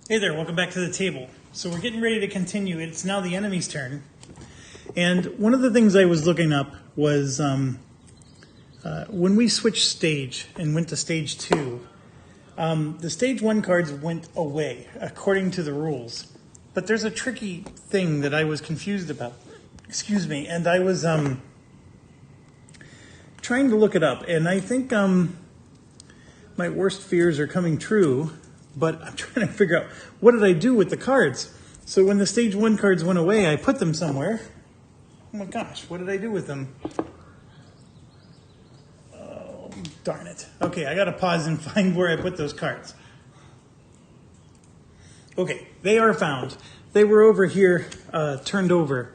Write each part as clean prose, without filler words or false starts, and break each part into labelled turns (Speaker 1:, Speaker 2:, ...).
Speaker 1: Hey there, welcome back to the table. So we're getting ready to continue. It's now the enemy's turn. And one of the things I was looking up was when we switched stage and went to stage 2, the stage 1 cards went away according to the rules. But there's a tricky thing that I was confused about. Excuse me. And I was trying to look it up. And I think my worst fears are coming true. But I'm trying to figure out, what did I do with the cards? So when the stage 1 cards went away, I put them somewhere. Oh my gosh, what did I do with them? Oh, darn it. Okay, I gotta pause and find where I put those cards. Okay, they are found. They were over here, turned over.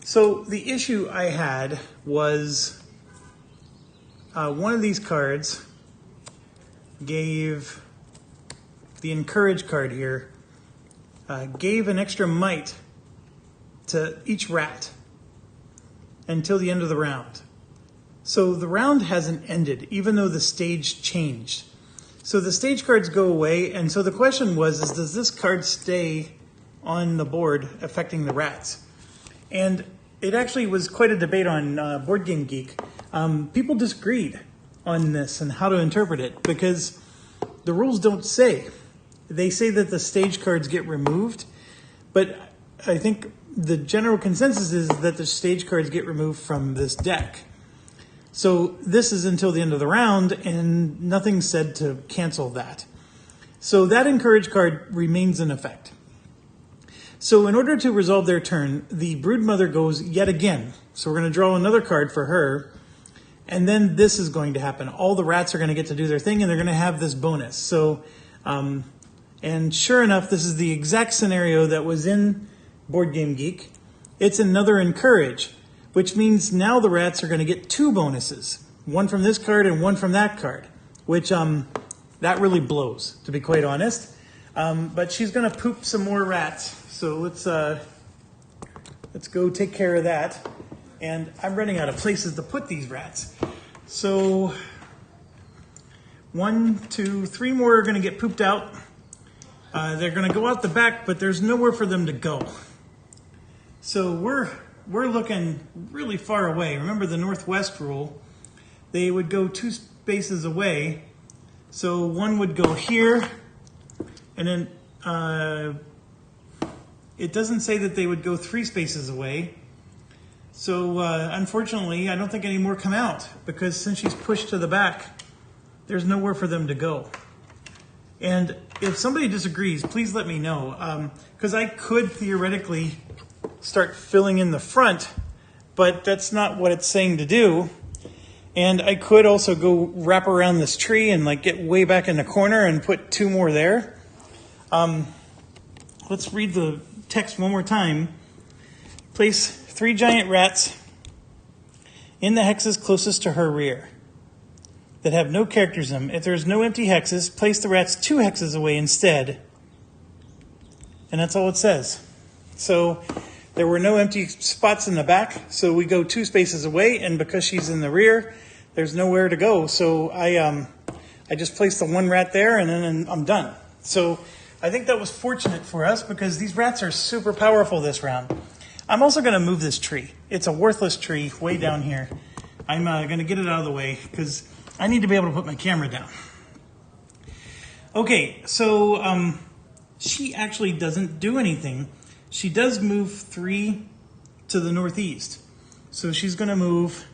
Speaker 1: So the issue I had was one of these cards gave... The encourage card here gave an extra might to each rat until the end of the round. So the round hasn't ended, even though the stage changed. So the stage cards go away, and so the question was, does this card stay on the board affecting the rats? And it actually was quite a debate on Board Game Geek. People disagreed on this and how to interpret it, because the rules don't say. They say that the stage cards get removed, but I think the general consensus is that the stage cards get removed from this deck. So this is until the end of the round, and nothing's said to cancel that. So that encourage card remains in effect. So in order to resolve their turn, the broodmother goes yet again. So we're going to draw another card for her, and then this is going to happen. All the rats are going to get to do their thing, and they're going to have this bonus. So... and sure enough, this is the exact scenario that was in Board Game Geek. It's another encourage, which means now the rats are going to get 2 bonuses. One from this card and one from that card, which that really blows, to be quite honest. But she's going to poop some more rats. So let's go take care of that. And I'm running out of places to put these rats. So 1, 2, 3 more are going to get pooped out. They're going to go out the back, but there's nowhere for them to go. So we're looking really far away. Remember the northwest rule? They would go 2 spaces away. So one would go here, and then it doesn't say that they would go 3 spaces away. So unfortunately, I don't think any more come out, because since she's pushed to the back, there's nowhere for them to go. And if somebody disagrees, please let me know. Because I could theoretically start filling in the front, but that's not what it's saying to do. And I could also go wrap around this tree and like get way back in the corner and put 2 more there. Let's read the text one more time. Place 3 giant rats in the hexes closest to her rear that have no characters in them. If there's no empty hexes, place the rats 2 hexes away instead. And that's all it says. So there were no empty spots in the back, so we go 2 spaces away, and because she's in the rear, there's nowhere to go. So I just placed the 1 rat there, and then I'm done. So I think that was fortunate for us, because these rats are super powerful this round. I'm also going to move this tree. It's a worthless tree way down here. I'm going to get it out of the way, because I need to be able to put my camera down. Okay, so she actually doesn't do anything. She does move 3 to the northeast. So she's going to move,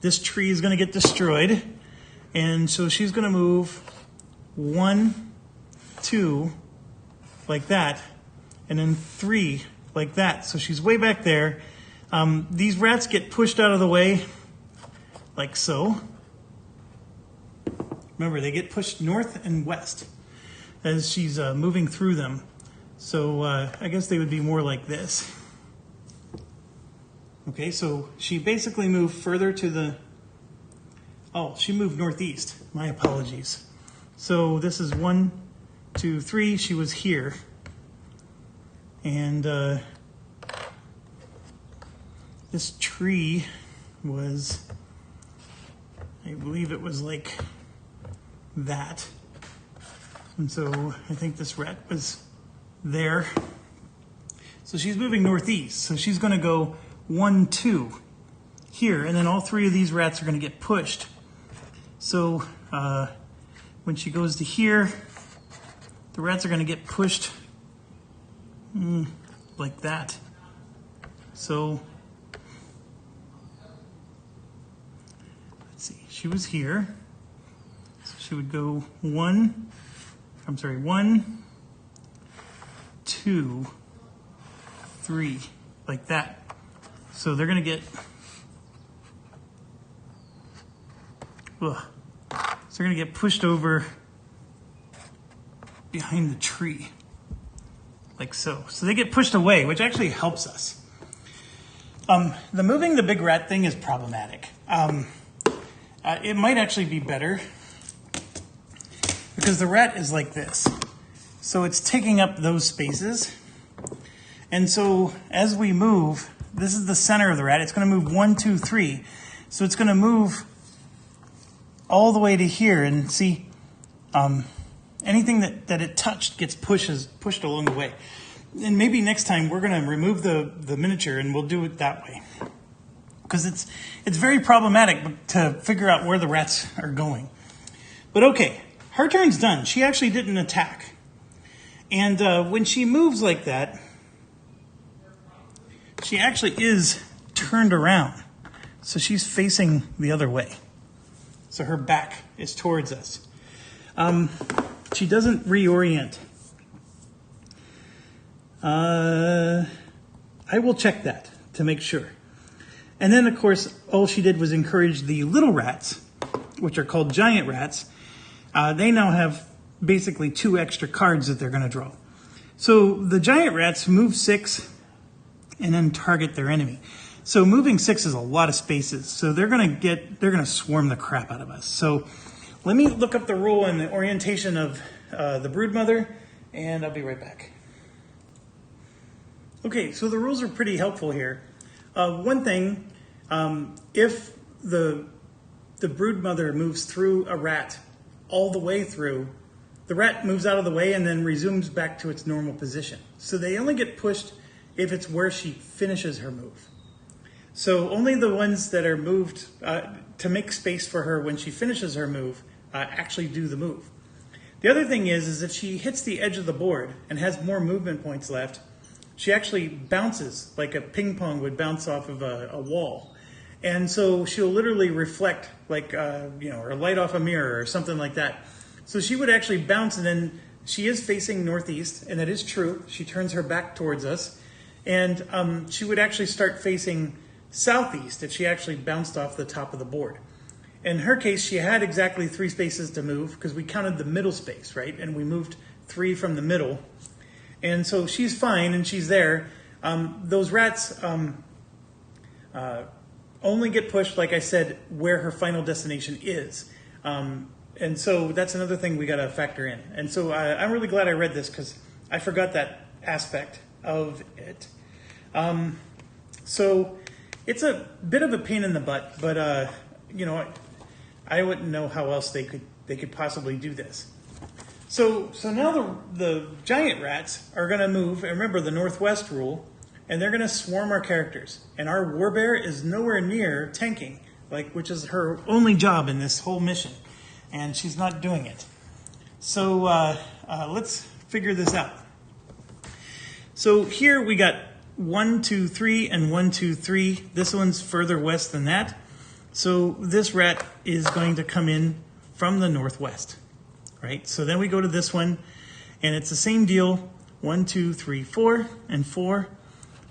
Speaker 1: this tree is going to get destroyed. And so she's going to move 1, 2, like that, and then 3, like that. So she's way back there. These rats get pushed out of the way, like so. Remember, they get pushed north and west as she's moving through them. So I guess they would be more like this. Okay, so she basically moved further to the... Oh, she moved northeast. My apologies. So this is 1, 2, 3. She was here. And this tree was... I believe it was like that. And so I think this rat was there. So she's moving northeast. So she's going to go 1, 2 here. And then all 3 of these rats are going to get pushed. So when she goes to here, the rats are going to get pushed like that. So let's see, she was here. So she would go 1, 2, 3, like that. So they're going to get, so they're going to get pushed over behind the tree, like so. So they get pushed away, which actually helps us. The moving the big rat thing is problematic. It might actually be better because the rat is like this. So it's taking up those spaces. And so as we move, this is the center of the rat. It's going to move 1, 2, 3. So it's going to move all the way to here. And see, anything that it touched gets pushed along the way. And maybe next time we're going to remove the miniature and we'll do it that way. Because it's very problematic to figure out where the rats are going. But okay, her turn's done. She actually didn't attack. And when she moves like that, she actually is turned around. So she's facing the other way. So her back is towards us. She doesn't reorient. I will check that to make sure. And then, of course, all she did was encourage the little rats, which are called giant rats. They now have basically 2 extra cards that they're going to draw. So the giant rats move 6 and then target their enemy. So moving 6 is a lot of spaces. So they're going to swarm the crap out of us. So let me look up the rule and the orientation of the broodmother, and I'll be right back. Okay, so the rules are pretty helpful here. One thing, if the broodmother moves through a rat all the way through, the rat moves out of the way and then resumes back to its normal position. So they only get pushed if it's where she finishes her move. So only the ones that are moved to make space for her when she finishes her move actually do the move. The other thing is if she hits the edge of the board and has more movement points left, she actually bounces like a ping pong would bounce off of a wall. And so she'll literally reflect like, or light off a mirror or something like that. So she would actually bounce, and then she is facing northeast, and that is true. She turns her back towards us. And she would actually start facing southeast if she actually bounced off the top of the board. In her case, she had exactly 3 spaces to move because we counted the middle space, right? And we moved 3 from the middle. And so she's fine and she's there. Those rats only get pushed, like I said, where her final destination is. And so that's another thing we got to factor in. And so I'm really glad I read this because I forgot that aspect of it. So it's a bit of a pain in the butt, but I wouldn't know how else they could possibly do this. So now the giant rats are going to move, and remember the northwest rule, and they're going to swarm our characters. And our warbear is nowhere near tanking, which is her only job in this whole mission, and she's not doing it. So let's figure this out. So here we got 1, 2, 3, and 1, 2, 3. This one's further west than that. So this rat is going to come in from the northwest. Right? So then we go to this one, and it's the same deal, 1, 2, 3, 4, and 4.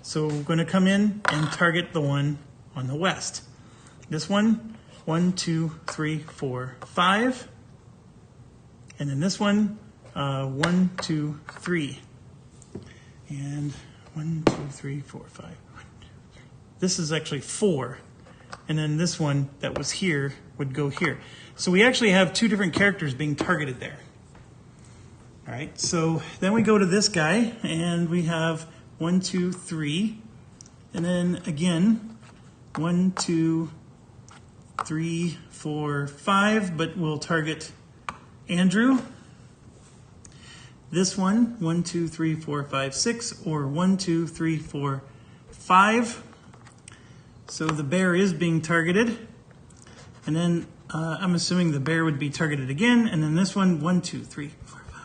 Speaker 1: So we're going to come in and target the one on the west. This one, 1, 2, 3, 4, 5. And then this one, 1, 2, 3. And 1, 2, 3, 4, 5. 1, 2, 3. This is actually 4. And then this one that was here would go here. So we actually have 2 different characters being targeted there. All right, so then we go to this guy, and we have 1, 2, 3. And then again, 1, 2, 3, 4, 5, but we'll target Andrew. this one, 1, 2, 3, 4, 5, 6, or 1, 2, 3, 4, 5. So the bear is being targeted. And then I'm assuming the bear would be targeted again. And then this one, 1, 2, 3, 4, 5,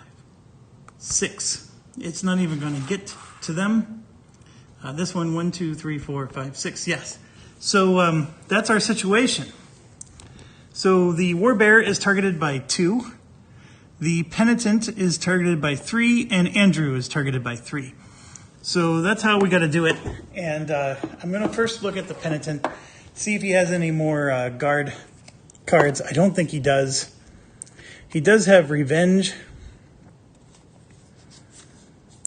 Speaker 1: 6. It's not even going to get to them. This one, 1, 2, 3, 4, 5, 6. Yes. So that's our situation. So the war bear is targeted by 2. The penitent is targeted by 3, and Andrew is targeted by 3. So that's how we got to do it. And I'm going to first look at the penitent, see if he has any more guard cards. I don't think he does. He does have revenge.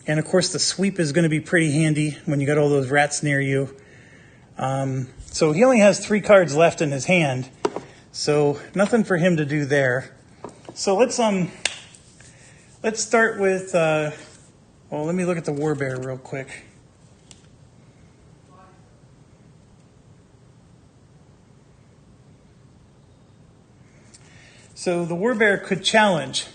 Speaker 1: And of course the sweep is going to be pretty handy when you got all those rats near you. So he only has 3 cards left in his hand. So nothing for him to do there. So let's start with, well, let me look at the war bear real quick. So the war bear could challenge.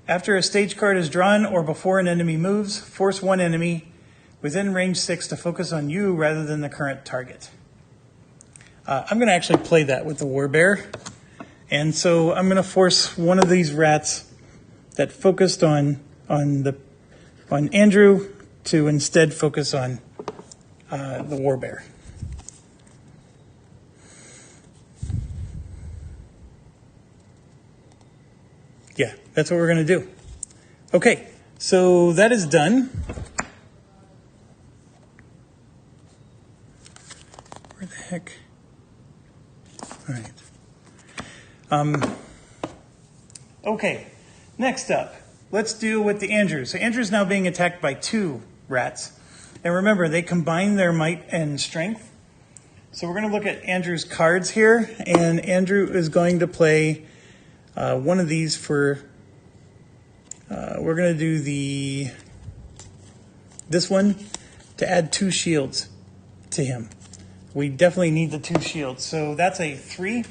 Speaker 1: After a stage card is drawn or before an enemy moves, force one enemy within range 6 to focus on you rather than the current target. I'm going to actually play that with the war bear. And so I'm going to force one of these rats that focused on Andrew to instead focus on the war bear. Yeah, that's what we're going to do. Okay, so that is done. Where the heck? All right. Okay, next up, let's deal with the Andrew. So Andrew's now being attacked by 2 rats. And remember, they combine their might and strength. So we're going to look at Andrew's cards here. And Andrew is going to play one of these for, we're going to do this one to add 2 shields to him. We definitely need the 2 shields. So that's a 3.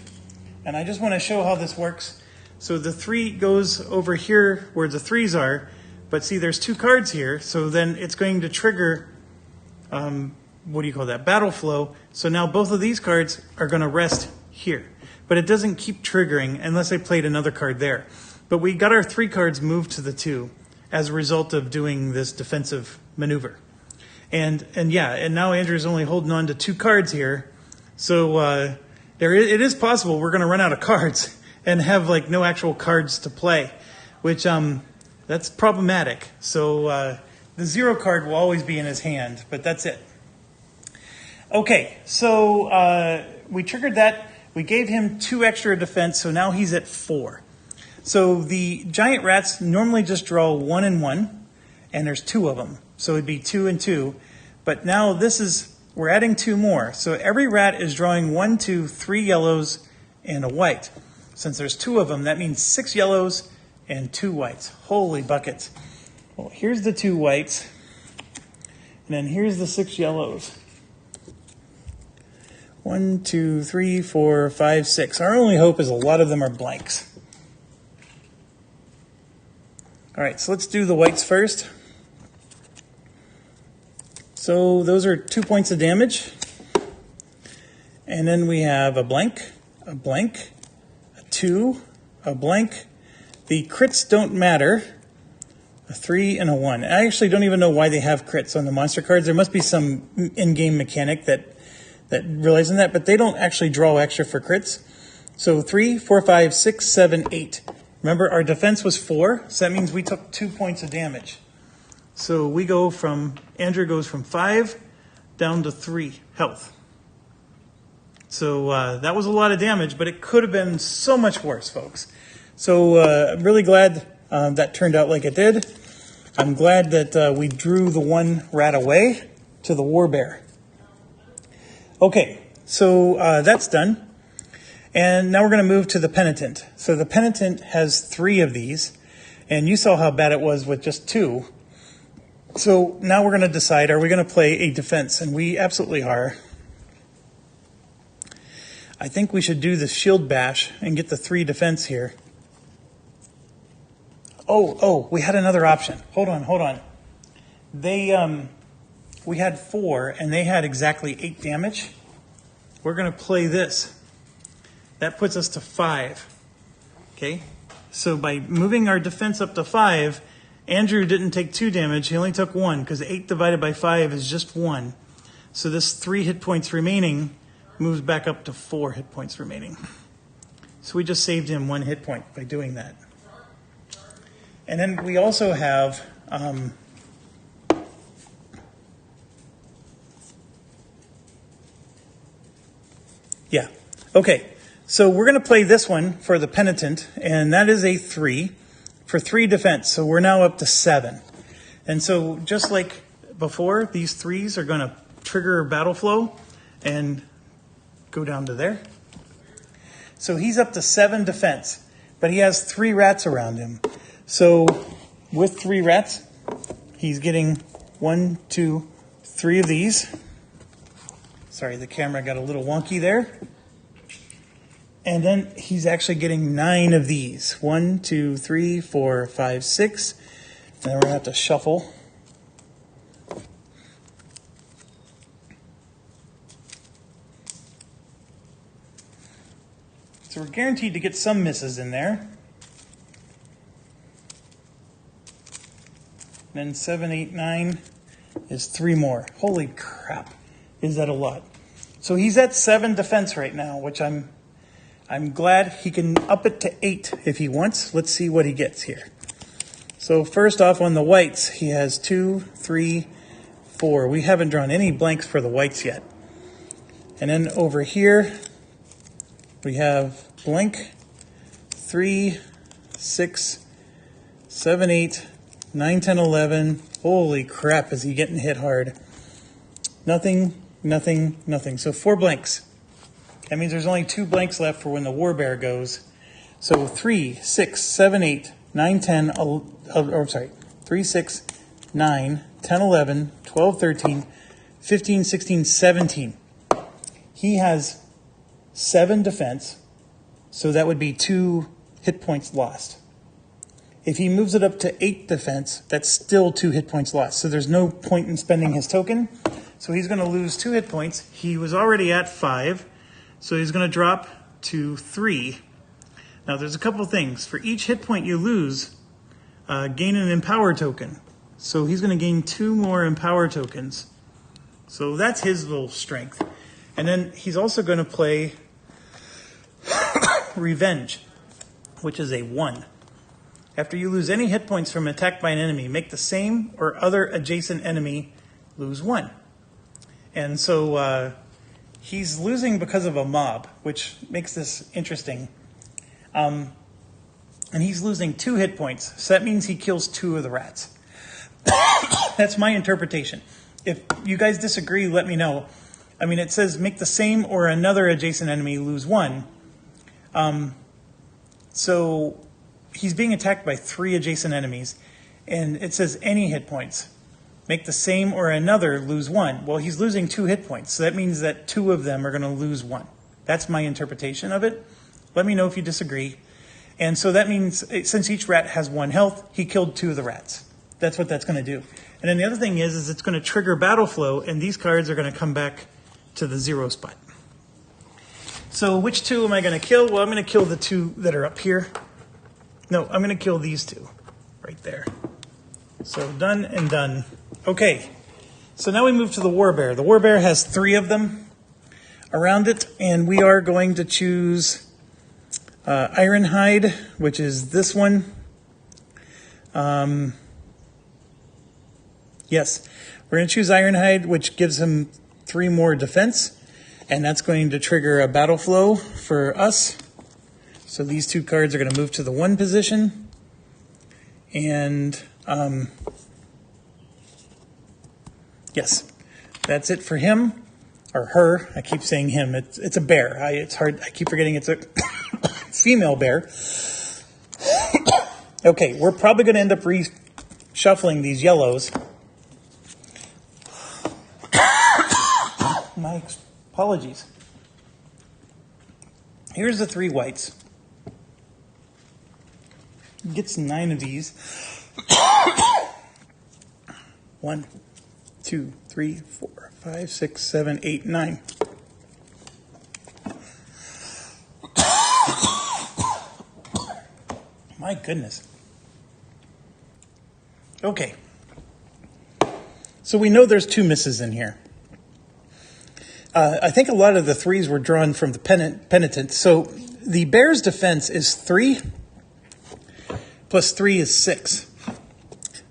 Speaker 1: And I just want to show how this works. So the 3 goes over here where the 3s are. But see, there's 2 cards here. So then it's going to trigger, what do you call that? Battle flow. So now both of these cards are going to rest here. But it doesn't keep triggering unless I played another card there. But we got our 3 cards moved to the 2 as a result of doing this defensive maneuver. And now Andrew's only holding on to 2 cards here. So it is possible we're going to run out of cards and have like no actual cards to play, which that's problematic. So the 0 card will always be in his hand, but that's it. Okay, so we triggered that. We gave him 2 extra defense, so now he's at 4. So the giant rats normally just draw 1 and 1, and there's 2 of them. So it'd be 2 and 2. But now we're adding 2 more. So every rat is drawing 1, 2, 3 yellows and a white. Since there's 2 of them, that means 6 yellows and 2 whites. Holy buckets. Well, here's the 2 whites, and then here's the 6 yellows. 1, 2, 3, 4, 5, 6. Our only hope is a lot of them are blanks. All right, so let's do the whites first. So those are 2 points of damage. And then we have a blank, a 2, a blank. The crits don't matter. A 3 and a 1. I actually don't even know why they have crits on the monster cards. There must be some in-game mechanic that relies on that, but they don't actually draw extra for crits. So 3, 4, 5, 6, 7, 8. Remember, our defense was 4, so that means we took 2 points of damage. So Andrew goes from 5 down to 3 health. So that was a lot of damage, but it could have been so much worse, folks. So I'm really glad that turned out like it did. I'm glad that we drew the 1 rat away to the war bear. Okay, so that's done. And now we're going to move to the penitent. So the penitent has 3 of these, and you saw how bad it was with just 2. So now we're going to decide, are we going to play a defense? And we absolutely are. I think we should do the shield bash and get the 3 defense here. Oh, we had another option. Hold on. We had 4, and they had exactly 8 damage. We're going to play this. That puts us to 5. Okay? So by moving our defense up to 5, Andrew didn't take 2 damage. He only took 1, because 8 divided by 5 is just 1. So this 3 hit points remaining moves back up to 4 hit points remaining. So we just saved him 1 hit point by doing that. And then we also have okay. So we're going to play this one for the Penitent, and that is a 3 for 3 defense. So we're now up to 7. And so just like before, these 3s are going to trigger battle flow and go down to there. So he's up to 7 defense, but he has 3 rats around him. So with 3 rats, he's getting 1, 2, 3 of these. Sorry, the camera got a little wonky there. And then he's actually getting 9 of these. 1, 2, 3, 4, 5, 6. And then we're going to have to shuffle. So we're guaranteed to get some misses in there. Then 7, 8, 9 is 3 more. Holy crap, is that a lot? So he's at 7 defense right now, which I'm glad. He can up it to 8 if he wants. Let's see what he gets here. So first off on the whites, he has 2, 3, 4. We haven't drawn any blanks for the whites yet. And then over here, we have blank, 3, 6, 7, 8, 9, 10, 11. Holy crap, is he getting hit hard. Nothing, nothing, nothing. So 4 blanks. That means there's only 2 blanks left for when the war bear goes. So 3, 6, 7, 8, 9, 10, 3, 6, 9, 10, 11, 12, 13, 15, 16, 17. He has 7 defense, so that would be 2 hit points lost. If he moves it up to 8 defense, that's still 2 hit points lost. So there's no point in spending his token. So he's going to lose 2 hit points. He was already at 5, so he's going to drop to 3. Now there's a couple things. For each hit point you lose, gain an Empower token. So he's going to gain 2 more Empower tokens. So that's his little strength. And then he's also going to play Revenge, which is a 1. After you lose any hit points from attack by an enemy, make the same or other adjacent enemy lose 1. And so he's losing because of a mob, which makes this interesting. And he's losing 2 hit points, so that means he kills 2 of the rats. That's my interpretation. If you guys disagree, let me know. I mean, it says make the same or another adjacent enemy lose 1. So he's being attacked by 3 adjacent enemies, and it says any hit points. Make the same or another lose 1. Well, he's losing 2 hit points, so that means that 2 of them are going to lose 1. That's my interpretation of it. Let me know if you disagree. And so that means, since each rat has 1 health, he killed 2 of the rats. That's what that's going to do. And then the other thing is it's going to trigger battle flow, and these cards are going to come back to the 0 spot. So which 2 am I going to kill? Well, I'm going to kill the 2 that are up here. No, I'm going to kill these 2 right there. So done and done. Okay, so now we move to the war bear. The war bear has 3 of them around it, and we are going to choose Ironhide, which is this one. Yes, we're going to choose Ironhide, which gives him 3 more defense, and that's going to trigger a battle flow for us. So these 2 cards are going to move to the 1 position, and yes, that's it for him, or her. I keep saying him. It's a bear. It's hard. I keep forgetting it's a female bear. Okay, we're probably going to end up reshuffling these yellows. My apologies. Here's the 3 whites. gets 9 of these. 1, 2, 3, 4, 5, 6, 7, 8, 9. My goodness. Okay. So we know there's 2 misses in here. I think a lot of the 3s were drawn from the penitent. So the bear's defense is 3 plus 3 is 6.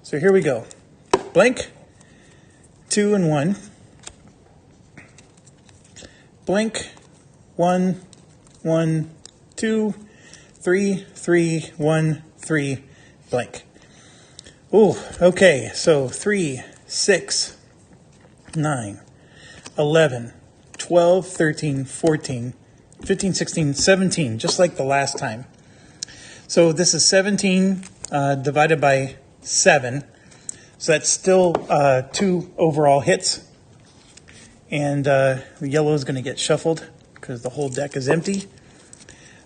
Speaker 1: So here we go. Blank, 2 and 1. Blank, 1, 1, 2, 3, 3, 1, 3, blank. Ooh, okay, so 3, 6, 9, 11, 12, 13, 14, 15, 16, 17, just like the last time. So this is 17 divided by 7. So that's still 2 overall hits. And the yellow is going to get shuffled because the whole deck is empty.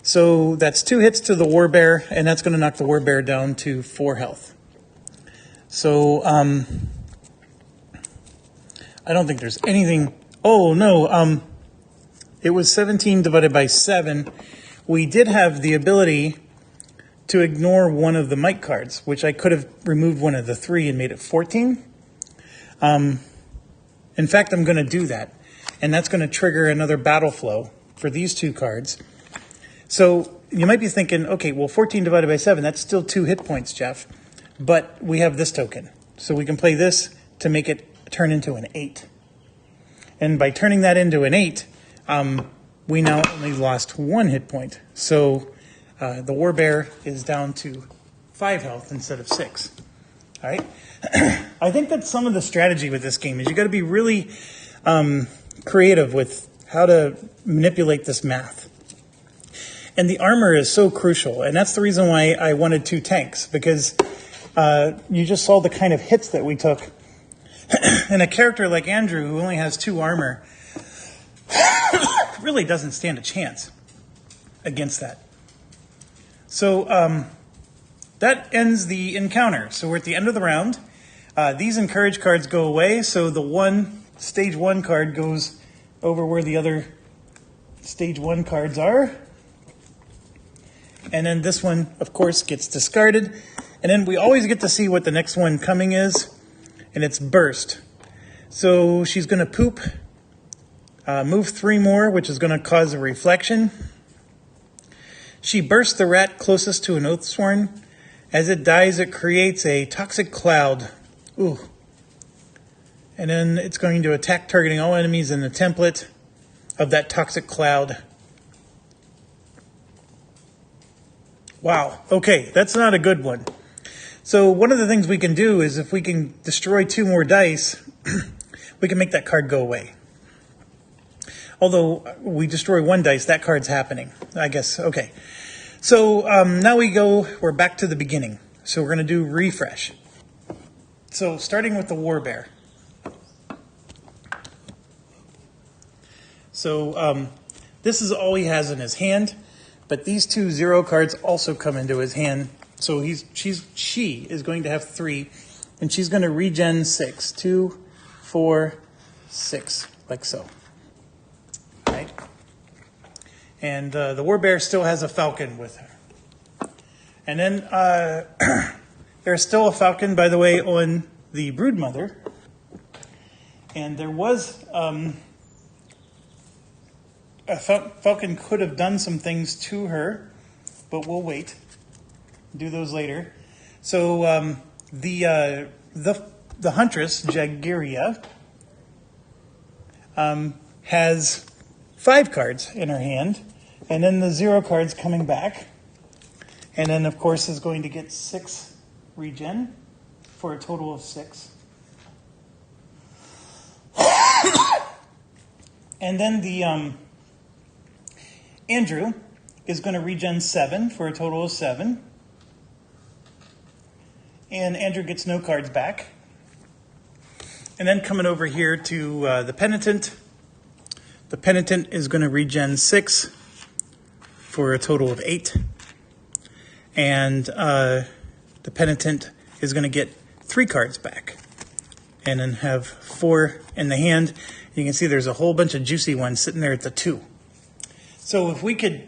Speaker 1: So that's 2 hits to the warbear, and that's going to knock the warbear down to 4 health. So I don't think there's anything. Oh, no. It was 17 divided by 7. We did have the ability to ignore one of the might cards, which I could have removed one of the 3 and made it 14. In fact, I'm going to do that. And that's going to trigger another battle flow for these 2 cards. So you might be thinking, okay, well, 14 divided by 7, that's still 2 hit points, Jeff. But we have this token. So we can play this to make it turn into an 8. And by turning that into an 8, we now only lost 1 hit point. So the warbear is down to 5 health instead of 6. All right. I think that some of the strategy with this game is you got to be really creative with how to manipulate this math. And the armor is so crucial. And that's the reason why I wanted 2 tanks, because you just saw the kind of hits that we took. And a character like Andrew, who only has 2 armor, really doesn't stand a chance against that. So that ends the encounter. So we're at the end of the round. These encourage cards go away. So the stage 1 card goes over where the other stage 1 cards are. And then this one, of course, gets discarded. And then we always get to see what the next one coming is. And it's burst. So she's going to poop, move 3 more, which is going to cause a reflection. She bursts the rat closest to an Oathsworn. As it dies, it creates a toxic cloud. Ooh. And then it's going to attack targeting all enemies in the template of that toxic cloud. Wow. Okay, that's not a good one. So one of the things we can do is if we can destroy 2 more dice, we can make that card go away. Although we destroy 1 dice, that card's happening, I guess. Okay. So now we're back to the beginning. So we're going to do refresh. So starting with the warbear. So this is all he has in his hand, but these 2 0 cards also come into his hand. So she is going to have 3, and she's going to regen 6. 2, 4, 6, like so. Right? And the warbear still has a falcon with her. And then there's still a falcon, by the way, on the broodmother. And there was a falcon could have done some things to her, but we'll wait. Do those later. So the huntress, Jagiria, has 5 cards in her hand, and then the 0 cards coming back. And then, of course, is going to get 6 regen for a total of 6. And then the Andrew is going to regen 7 for a total of 7. And Andrew gets no cards back. And then coming over here to the penitent. The penitent is going to regen 6 for a total of 8. and the penitent is going to get 3 cards back, and then have 4 in the hand. You can see there's a whole bunch of juicy ones sitting there at the 2. So if we could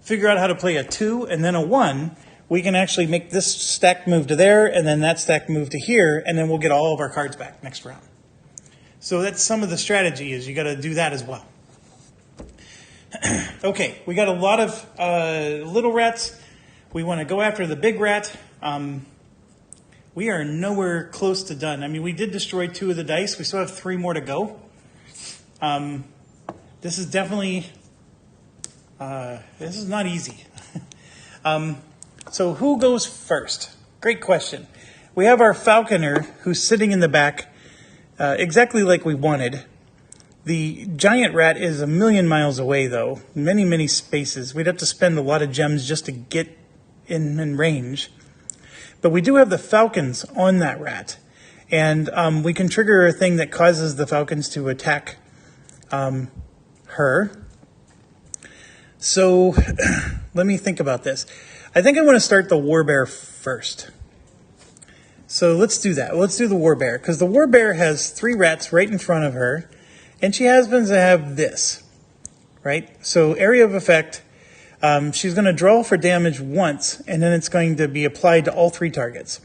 Speaker 1: figure out how to play a 2 and then a 1, we can actually make this stack move to there, and then that stack move to here, and then we'll get all of our cards back next round. So that's some of the strategy, is you got to do that as well. Okay, we got a lot of little rats. We want to go after the big rat. We are nowhere close to done. I mean, we did destroy 2 of the dice. We still have 3 more to go. This is definitely, this is not easy. So who goes first? Great question. We have our falconer who's sitting in the back, exactly like we wanted. The giant rat is 1,000,000 miles away, though. Many, many spaces. We'd have to spend a lot of gems just to get in range. But we do have the falcons on that rat. And we can trigger a thing that causes the falcons to attack her. So let me think about this. I think I want to start the warbear first. So let's do that. Let's do the warbear, because the warbear has 3 rats right in front of her. And she happens to have this, right? So area of effect, she's going to draw for damage once, and then it's going to be applied to all 3 targets.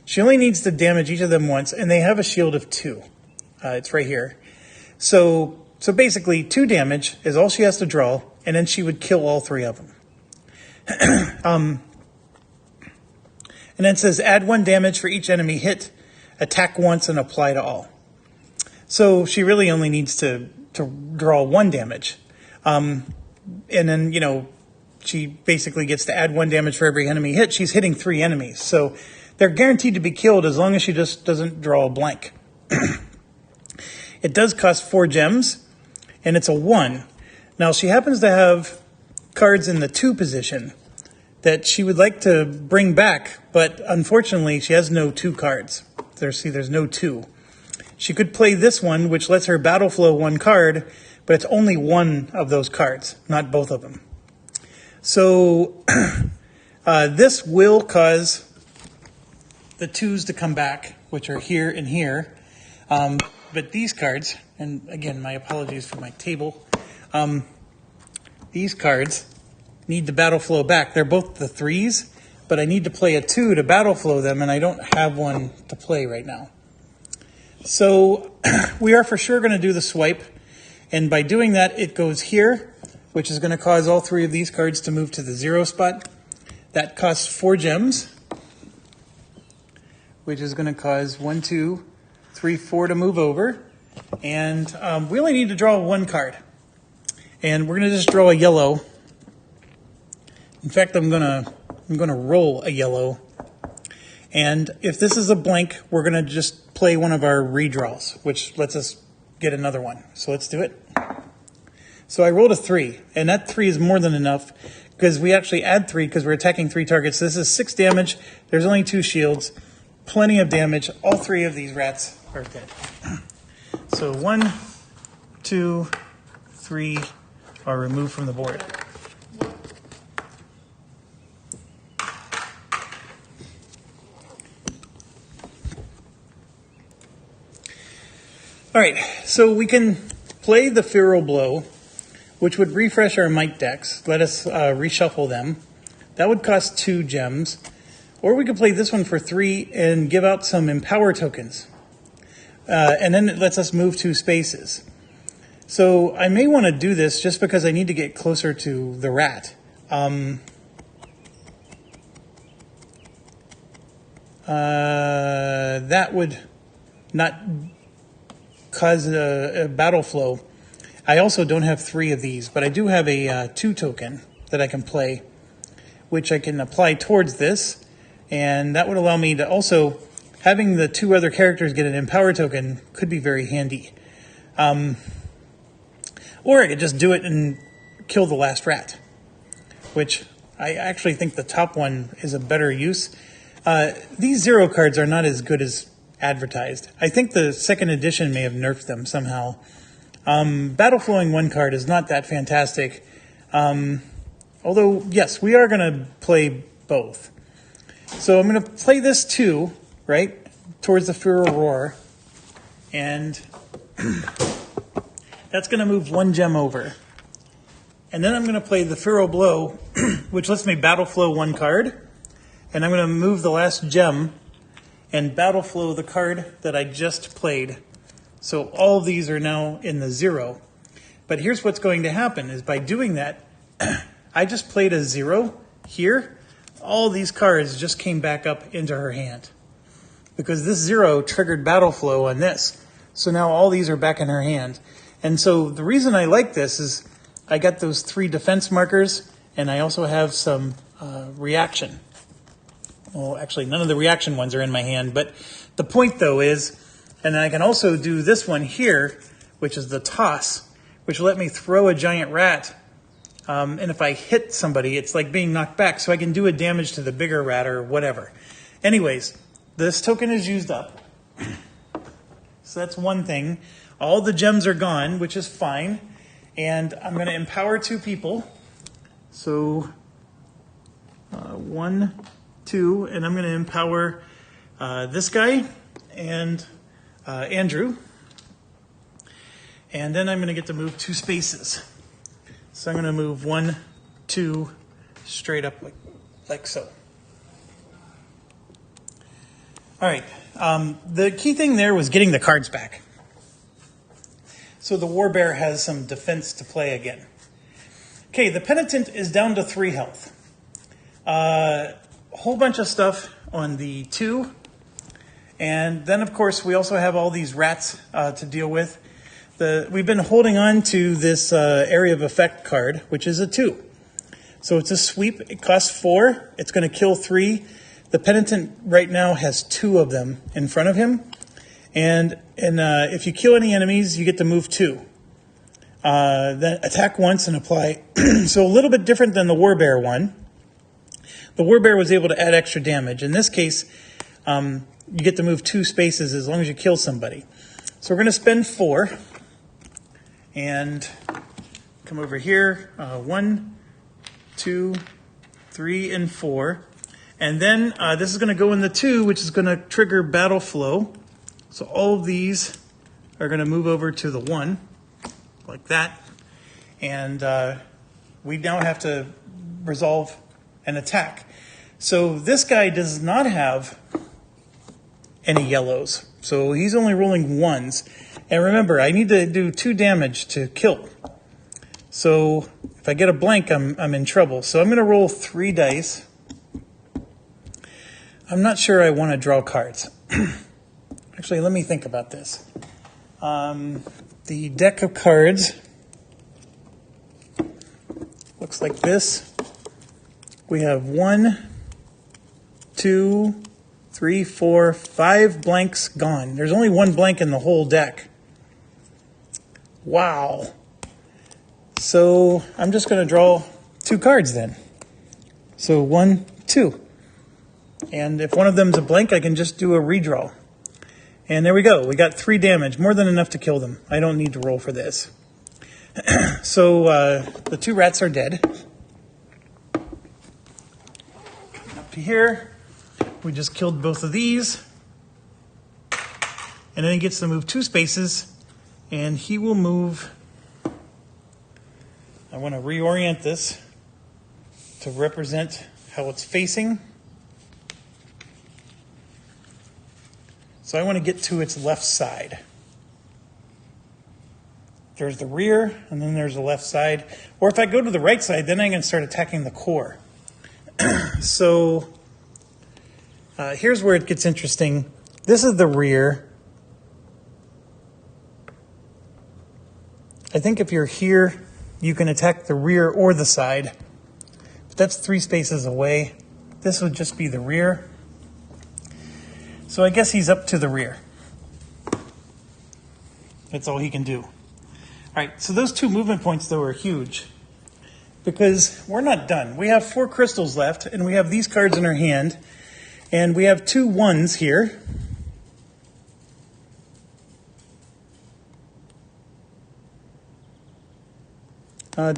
Speaker 1: She only needs to damage each of them once, and they have a shield of 2. It's right here. So basically 2 damage is all she has to draw, and then she would kill all 3 of them. And then it says add 1 damage for each enemy hit, attack once, and apply to all. So she really only needs to draw 1 damage. And then, you know, she basically gets to add 1 damage for every enemy hit. She's hitting 3 enemies. So they're guaranteed to be killed as long as she just doesn't draw a blank. It does cost 4 gems, and it's a 1. Now, she happens to have cards in the 2 position that she would like to bring back, but unfortunately, she has no 2 cards. There's no 2. She could play this one, which lets her battle flow 1 card, but it's only 1 of those cards, not both of them. So this will cause the 2s to come back, which are here and here. But these cards, and again, my apologies for my table, these cards need to battle flow back. They're both the 3s, but I need to play a 2 to battle flow them, and I don't have one to play right now. So we are for sure going to do the swipe, and by doing that, it goes here, which is going to cause all 3 of these cards to move to the 0 spot. That costs 4 gems, which is going to cause 1, 2, 3, 4 to move over, and we only need to draw 1 card. And we're going to just draw a yellow. In fact, I'm going to roll a yellow. And if this is a blank, we're going to just play one of our redraws, which lets us get another one. So let's do it. So I rolled a 3, and that 3 is more than enough because we actually add 3 because we're attacking 3 targets. This is 6 damage. There's only 2 shields. Plenty of damage. All 3 of these rats are dead. So 1, 2, 3 are removed from the board. All right, so we can play the Feral Blow, which would refresh our might decks, let us reshuffle them. That would cost 2 gems. Or we could play this one for 3 and give out some Empower tokens. And then it lets us move 2 spaces. So I may want to do this just because I need to get closer to the rat. That would not cause a battle flow. I also don't have 3 of these, but I do have a 2 token that I can play, which I can apply towards this, and that would allow me to also, having the 2 other characters get an Empower token could be very handy. Or I could just do it and kill the last rat, which I actually think the top one is a better use. These 0 cards are not as good as advertised. I think the 2nd edition may have nerfed them somehow. Battle flowing 1 card is not that fantastic. Although, yes, we are going to play both. So I'm going to play this 2, right, towards the Feral Roar. And that's going to move 1 gem over. And then I'm going to play the Feral Blow, which lets me battle flow 1 card. And I'm going to move the last gem and battle flow the card that I just played. So all of these are now in the 0. But here's what's going to happen is by doing that, I just played a 0 here. All these cards just came back up into her hand because this 0 triggered battle flow on this. So now all these are back in her hand. And so the reason I like this is I got those 3 defense markers and I also have some reaction. Well, actually, none of the reaction ones are in my hand, but the point, though, is, and I can also do this one here, which is the toss, which will let me throw a giant rat, and if I hit somebody, it's like being knocked back, so I can do a damage to the bigger rat or whatever. Anyways, this token is used up, so that's one thing. All the gems are gone, which is fine, and I'm going to empower 2 people, so 1, 2, and I'm going to empower this guy and Andrew. And then I'm going to get to move 2 spaces. So I'm going to move 1, 2, straight up like so. All right. The key thing there was getting the cards back. So the War Bear has some defense to play again. Okay, the Penitent is down to 3 health. Whole bunch of stuff on the 2, and then of course we also have all these rats to deal with. We've been holding on to this area of effect card, which is a 2. So it's a sweep. It costs 4. It's going to kill 3. The Penitent right now has 2 of them in front of him, and if you kill any enemies, you get to move 2. Then attack once and apply. So a little bit different than the War Bear one. The War Bear was able to add extra damage. In this case, you get to move 2 spaces as long as you kill somebody. So we're going to spend 4 and come over here. 1, 2, 3, and 4. And then this is going to go in the 2, which is going to trigger battle flow. So all of these are going to move over to the 1, like that. And we now have to resolve an attack. So this guy does not have any yellows. So he's only rolling 1s. And remember, I need to do 2 damage to kill. So if I get a blank, I'm in trouble. So I'm going to roll 3 dice. I'm not sure I want to draw cards. Actually, let me think about this. The deck of cards looks like this. We have 1, 2, 3, 4, 5 blanks gone. There's only 1 blank in the whole deck. Wow. So I'm just going to draw 2 cards then. So 1, 2. And if one of them's a blank, I can just do a redraw. And there we go. We got 3 damage, more than enough to kill them. I don't need to roll for this. So the 2 rats are dead. Up to here. We just killed both of these. And then he gets to move 2 spaces. And he will move. I want to reorient this to represent how it's facing. So I want to get to its left side. There's the rear, and then there's the left side. Or if I go to the right side, then I can start attacking the core. So here's where it gets interesting. This is the rear. I think if you're here, you can attack the rear or the side. But that's 3 spaces away. This would just be the rear. So I guess he's up to the rear. That's all he can do. All right, so those 2 movement points, though, are huge because we're not done. We have 4 crystals left, and we have these cards in our hand, and we have 2 1s here. I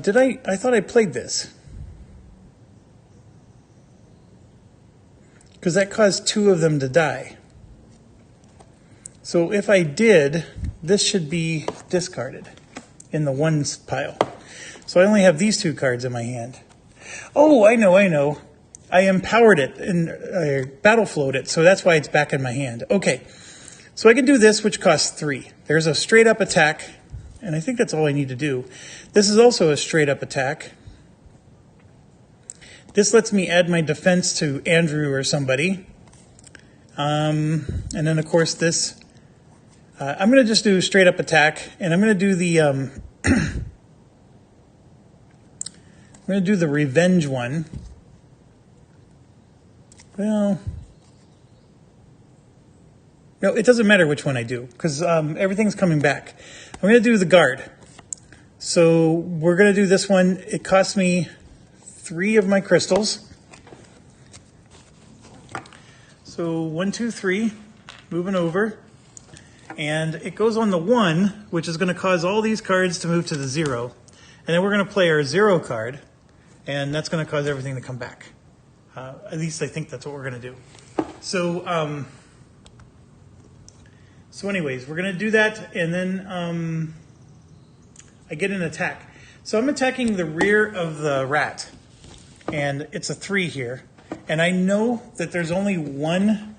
Speaker 1: thought I played this. because that caused 2 of them to die. So if I did, this should be discarded in the ones pile. So I only have these 2 cards in my hand. Oh, I know. I empowered it and I battle flowed it, so that's why it's back in my hand. Okay, so I can do this, which costs 3. There's a straight up attack, and I think that's all I need to do. This is also a straight up attack. This lets me add my defense to Andrew or somebody. And then of course this, I'm going to just do a straight up attack, and I'm going to do the, I'm going to do the revenge one. Well, no, it doesn't matter which one I do, because everything's coming back. I'm going to do the guard. So we're going to do this one. It costs me 3 of my crystals. So 1, 2, 3, moving over. And it goes on the 1, which is going to cause all these cards to move to the 0. And then we're going to play our 0 card, and that's going to cause everything to come back. At least I think that's what we're going to do. So, anyways, we're going to do that, and then I get an attack. So I'm attacking the rear of the rat, and it's a 3 here. And I know that there's only 1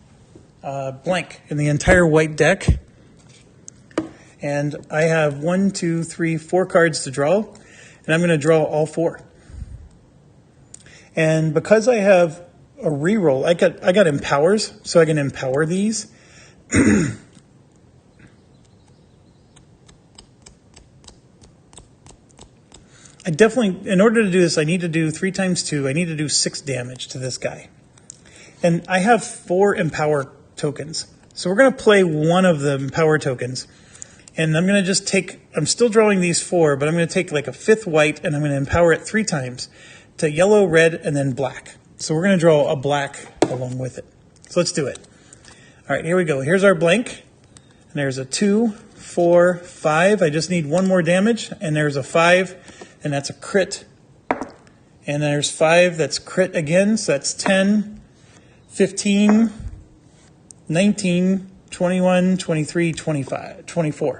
Speaker 1: blank in the entire white deck. And I have 1, 2, 3, 4 cards to draw, and I'm going to draw all 4. And because I have a reroll, I got empowers, so I can empower these. I definitely, in order to do this, I need to do 3 times 2. I need to do 6 damage to this guy. And I have 4 empower tokens. So we're going to play 1 of the empower tokens. And I'm going to just take, I'm still drawing these 4, but I'm going to take like a 5th white, and I'm going to empower it 3 times to yellow, red, and then black. So we're going to draw a black along with it. So let's do it. All right, here we go. Here's our blank. And there's a 2, 4, 5. I just need 1 more damage. And there's a 5, and that's a crit. And there's 5, that's crit again. So that's 10, 15, 19, 21, 23, 25, 24.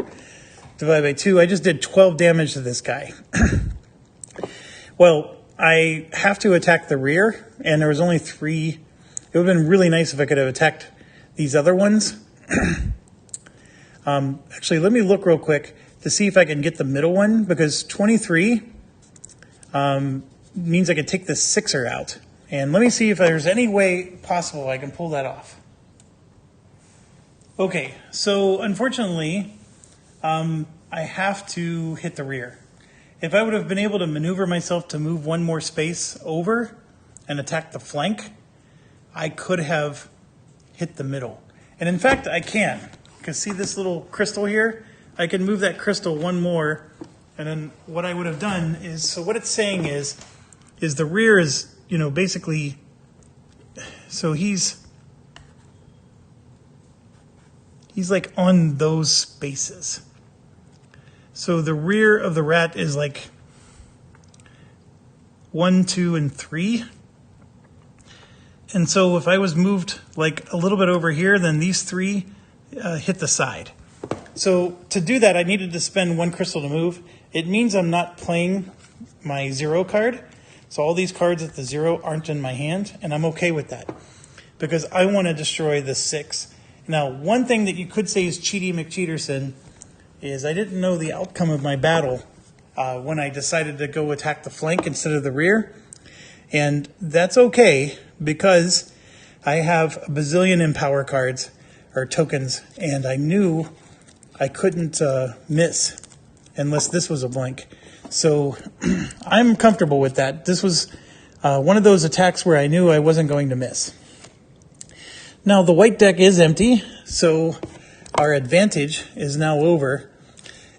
Speaker 1: Divided by 2. I just did 12 damage to this guy. Well, I have to attack the rear, and there was only 3. It would have been really nice if I could have attacked these other ones. Actually, let me look real quick to see if I can get the middle one, because 23 means I can take the 6er out. And let me see if there's any way possible I can pull that off. Okay, so unfortunately, I have to hit the rear. If I would have been able to maneuver myself to move 1 more space over and attack the flank, I could have hit the middle. And in fact, I can. Because see this little crystal here? I can move that crystal 1 more, and then what I would have done is, so what it's saying is the rear is, you know, basically, so he's like on those spaces. So the rear of the rat is like 1, 2, and 3. And so if I was moved like a little bit over here, then these 3 hit the side. So to do that, I needed to spend 1 crystal to move. It means I'm not playing my 0 card. So all these cards at the 0 aren't in my hand, and I'm okay with that because I want to destroy the 6. Now, one thing that you could say is Cheaty McCheaterson is I didn't know the outcome of my battle when I decided to go attack the flank instead of the rear. And that's okay because I have a bazillion empower cards or tokens, and I knew I couldn't miss unless this was a blank. So I'm comfortable with that. This was one of those attacks where I knew I wasn't going to miss. Now the white deck is empty, so our advantage is now over.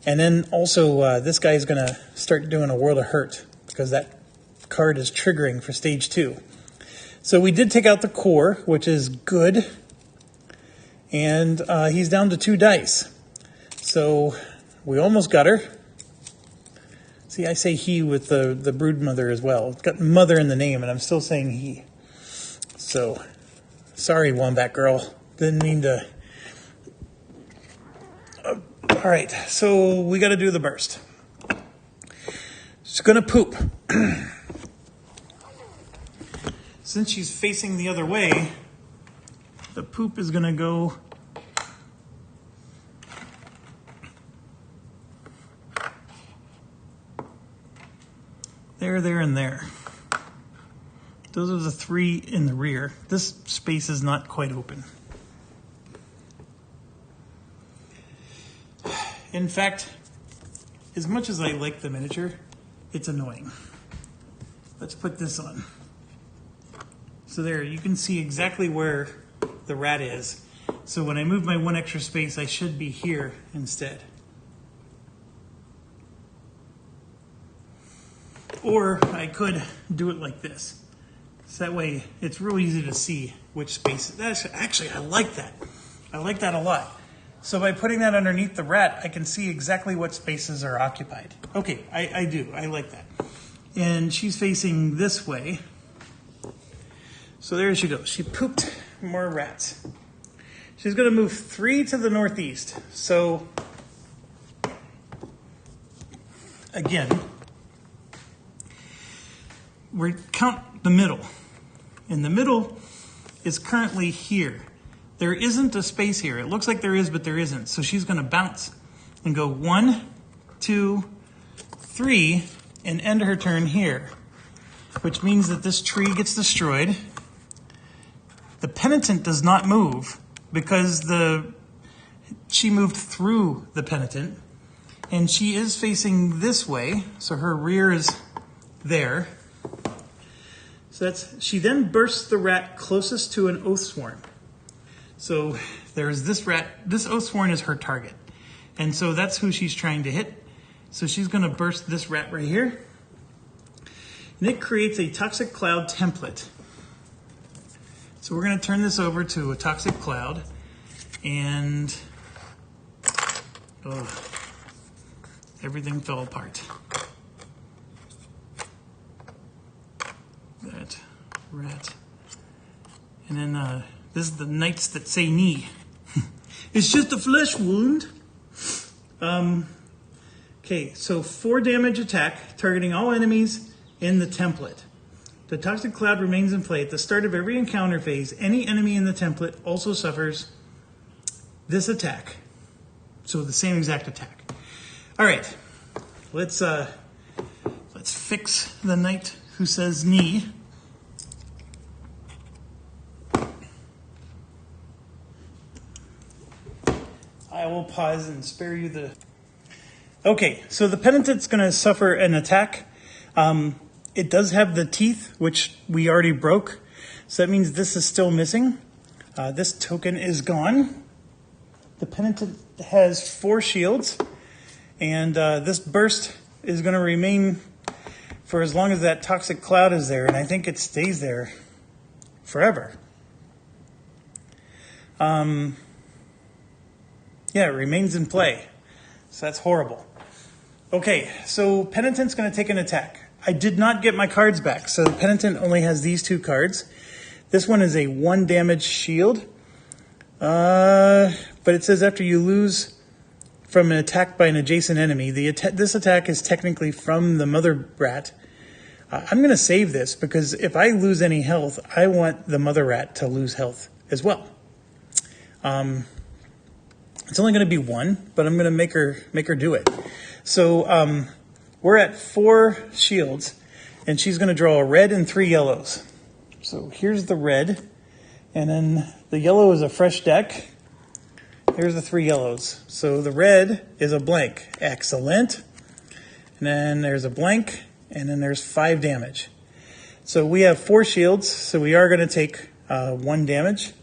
Speaker 1: And then also this guy is going to start doing a World of Hurt because that card is triggering for stage 2. So we did take out the core, which is good. And he's down to 2 dice. So we almost got her. See, I say he with the brood mother as well. It's got mother in the name, and I'm still saying he. So Sorry, Wombat Girl. Didn't mean to. All right, so we got to do the burst. She's going to poop. Since she's facing the other way, the poop is going to go there, there, and there. Those are the 3 in the rear. This space is not quite open. In fact, as much as I like the miniature, it's annoying. Let's put this on. So there, you can see exactly where the rat is. So when I move my 1 extra space, I should be here instead. Or I could do it like this. So that way, it's real easy to see which space. Actually, I like that. I like that a lot. So by putting that underneath the rat, I can see exactly what spaces are occupied. Okay, I do. I like that. And she's facing this way. So there she goes. She pooped more rats. She's going to move 3 to the northeast. So again, we count the middle. And the middle is currently here. There isn't a space here. It looks like there is, but there isn't. So she's going to bounce and go 1, 2, 3, and end her turn here, which means that this tree gets destroyed. The penitent does not move because she moved through the penitent, and she is facing this way, so her rear is there. So she then bursts the rat closest to an Oathsworn. So there's this rat. This Oathsworn is her target. And so that's who she's trying to hit. So she's going to burst this rat right here. And it creates a toxic cloud template. So we're going to turn this over to a toxic cloud. And everything fell apart. That rat. And then this is the Knights That Say Knee. It's just a flesh wound. Okay, so 4 damage attack, targeting all enemies in the template. The Toxic Cloud remains in play. At the start of every encounter phase, any enemy in the template also suffers this attack. So the same exact attack. All right, let's fix the Knight Who Says Knee. I will pause and spare you the... Okay, so the penitent's going to suffer an attack. It does have the teeth, which we already broke. So that means this is still missing. This token is gone. The penitent has 4 shields. And this burst is going to remain for as long as that toxic cloud is there. And I think it stays there forever. Yeah, it remains in play. So that's horrible. Okay, so Penitent's going to take an attack. I did not get my cards back, so the Penitent only has these 2 cards. This one is a 1 damage shield. But it says after you lose from an attack by an adjacent enemy, this attack is technically from the mother rat. I'm going to save this because if I lose any health, I want the mother rat to lose health as well. It's only going to be 1, but I'm going to make her do it. So we're at 4 shields, and she's going to draw a red and 3 yellows. So here's the red, and then the yellow is a fresh deck. Here's the 3 yellows. So the red is a blank. Excellent. And then there's a blank, and then there's 5 damage. So we have 4 shields, so we are going to take 1 damage.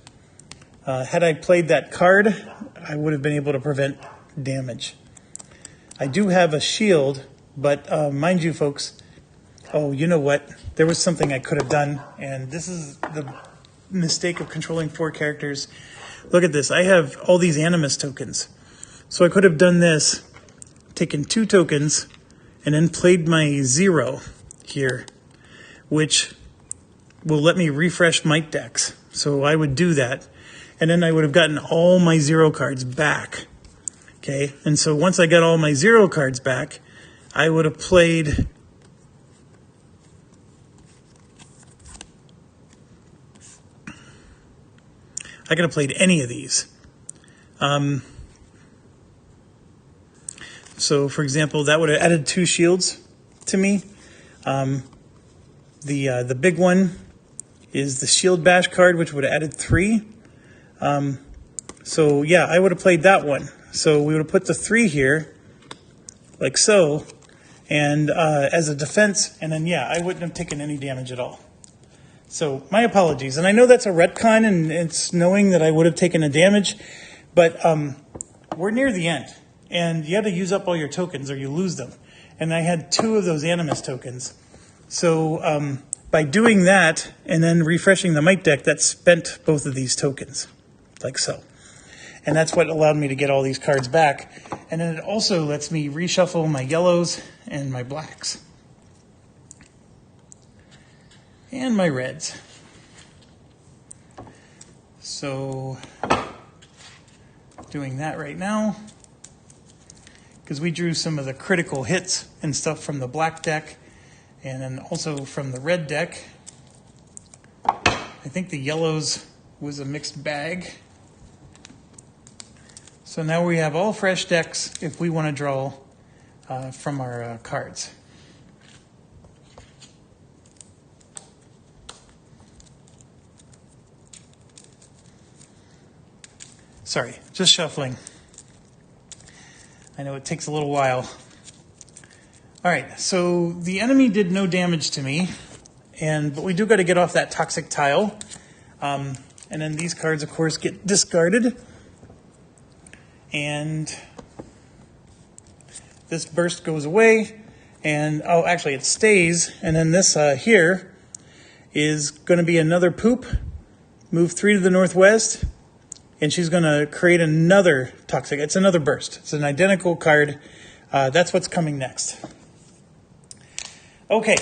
Speaker 1: Had I played that card, I would have been able to prevent damage. I do have a shield, but mind you, folks, oh, you know what? There was something I could have done, and this is the mistake of controlling 4 characters. Look at this. I have all these Animus tokens. So I could have done this, taken 2 tokens, and then played my 0 here, which will let me refresh might decks. So I would do that. And then I would have gotten all my 0 cards back. Okay, and so once I got all my 0 cards back, I would have played I could have played any of these. So for example, that would have added 2 shields to me. The big one is the shield bash card, which would have added 3. So yeah, I would have played that one. So we would have put the 3 here, like so, and as a defense, and then yeah, I wouldn't have taken any damage at all. So my apologies, and I know that's a retcon, and it's knowing that I would have taken a damage, but we're near the end, and you have to use up all your tokens or you lose them. And I had 2 of those Animus tokens. So by doing that and then refreshing the might deck, that spent both of these tokens, like so. And that's what allowed me to get all these cards back. And then it also lets me reshuffle my yellows and my blacks. And my reds. So, doing that right now. Because we drew some of the critical hits and stuff from the black deck. And then also from the red deck. I think the yellows was a mixed bag. So now we have all fresh decks if we want to draw from our cards. Sorry, just shuffling. I know it takes a little while. All right, so the enemy did no damage to me, but we do got to get off that toxic tile. And then these cards, of course, get discarded. And this burst goes away, and oh, actually it stays. And then this here is going to be another poop. Move 3 to the northwest, and she's going to create another toxic. It's another burst. It's an identical card. That's what's coming next. Okay,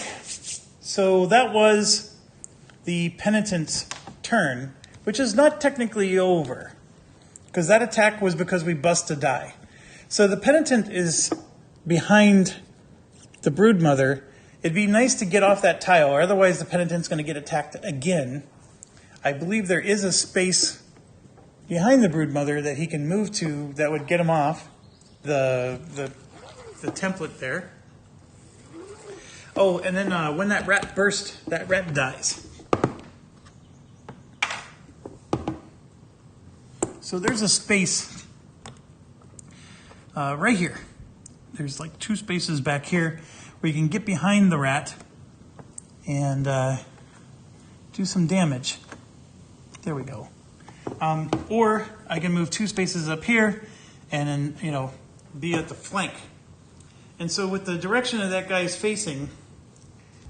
Speaker 1: so that was the Penitent's turn, which is not technically over, because that attack was because we bust a die. So the Penitent is behind the Broodmother. It'd be nice to get off that tile, or otherwise the Penitent's going to get attacked again. I believe there is a space behind the Broodmother that he can move to that would get him off the template there. Oh, and then when that rat bursts, that rat dies. So there's a space right here. There's like 2 spaces back here where you can get behind the rat and do some damage. There we go. Or I can move 2 spaces up here and then, be at the flank. And so with the direction that that guy is facing,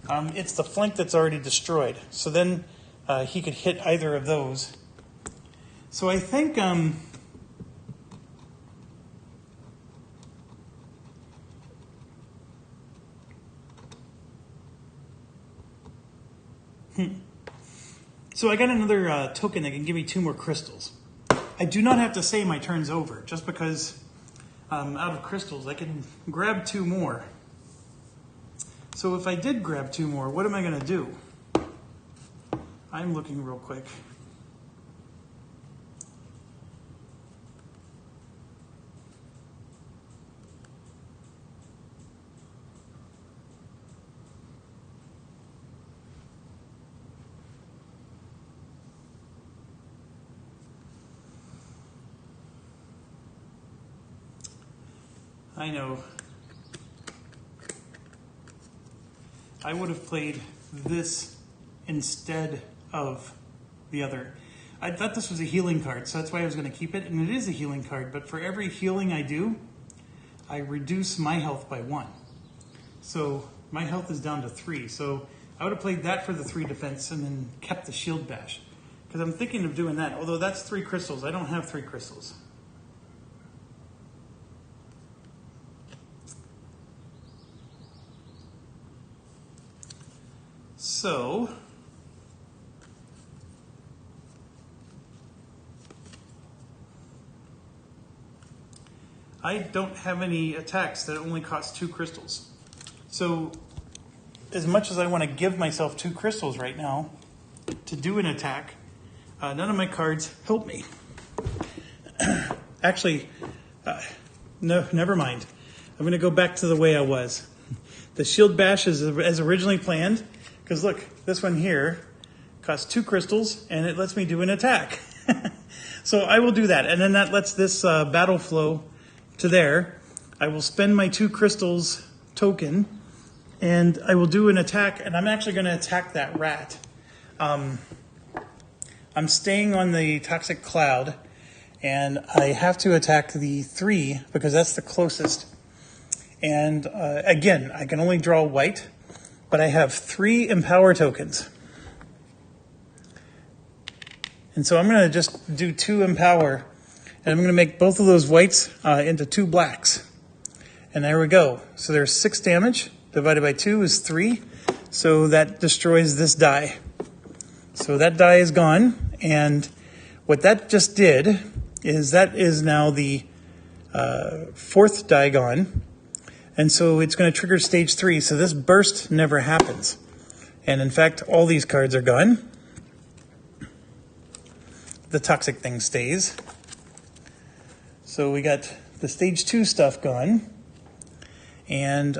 Speaker 1: it's the flank that's already destroyed. So then he could hit either of those. So I think so I got another token that can give me 2 more crystals. I do not have to say my turn's over, just because out of crystals I can grab 2 more. So if I did grab 2 more, what am I going to do? I'm looking real quick. I know. I would have played this instead of the other. I thought this was a healing card, so that's why I was going to keep it. And it is a healing card, but for every healing I do, I reduce my health by 1. So my health is down to 3. So I would have played that for the 3 defense and then kept the shield bash. Because I'm thinking of doing that, although that's 3 crystals. I don't have 3 crystals. So I don't have any attacks that only cost 2 crystals. So as much as I want to give myself 2 crystals right now to do an attack, none of my cards help me. Actually, no, never mind. I'm going to go back to the way I was. The shield bash is as originally planned, because look, this one here costs 2 crystals and it lets me do an attack. So I will do that, and then that lets this battle flow to there. I will spend my 2 crystals token and I will do an attack, and I'm actually going to attack that rat. I'm staying on the toxic cloud, and I have to attack the 3 because that's the closest. And again, I can only draw white, but I have 3 empower tokens. And so I'm going to just do 2 empower, and I'm going to make both of those whites into 2 blacks. And there we go. So there's 6 damage, divided by 2 is 3. So that destroys this die. So that die is gone, and what that just did is that is now the 4th die gone. And so it's going to trigger stage 3. So this burst never happens. And in fact, all these cards are gone. The toxic thing stays. So we got the stage 2 stuff gone. And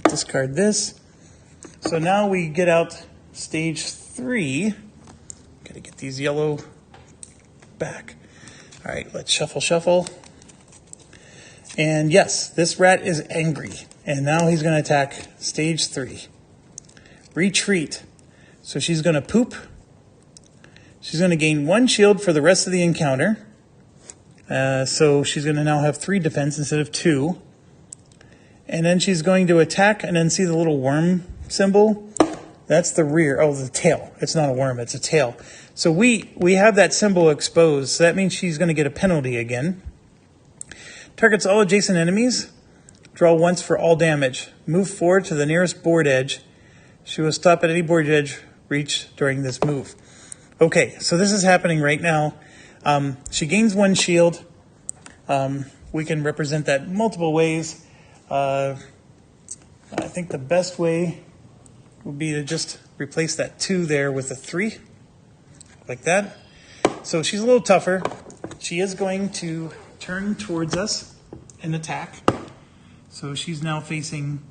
Speaker 1: discard this. So now we get out stage 3. Got to get these yellow back. All right, let's shuffle, shuffle. And yes, this rat is angry. And now he's going to attack stage 3. Retreat. So she's going to poop. She's going to gain 1 shield for the rest of the encounter. So she's going to now have 3 defense instead of 2. And then she's going to attack, and then see the little worm symbol? That's the rear. Oh, the tail. It's not a worm, it's a tail. So we have that symbol exposed, so that means she's going to get a penalty again. Targets all adjacent enemies. Draw once for all damage. Move forward to the nearest board edge. She will stop at any board edge reached during this move. Okay, so this is happening right now. She gains 1 shield. We can represent that multiple ways. I think the best way would be to just replace that 2 there with a 3, like that. So she's a little tougher. She is going to turn towards us and attack. So she's now facing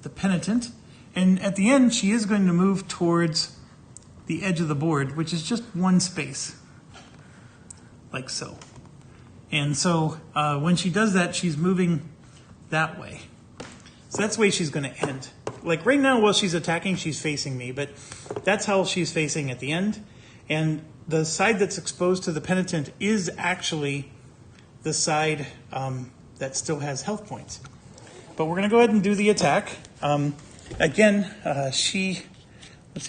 Speaker 1: the penitent. And at the end, she is going to move towards the edge of the board, which is just 1 space, like so. And so when she does that, she's moving that way. So that's the way she's going to end. Like right now, while she's attacking, she's facing me, but that's how she's facing at the end. And the side that's exposed to the penitent is actually the side that still has health points. But we're going to go ahead and do the attack. Again, let's see,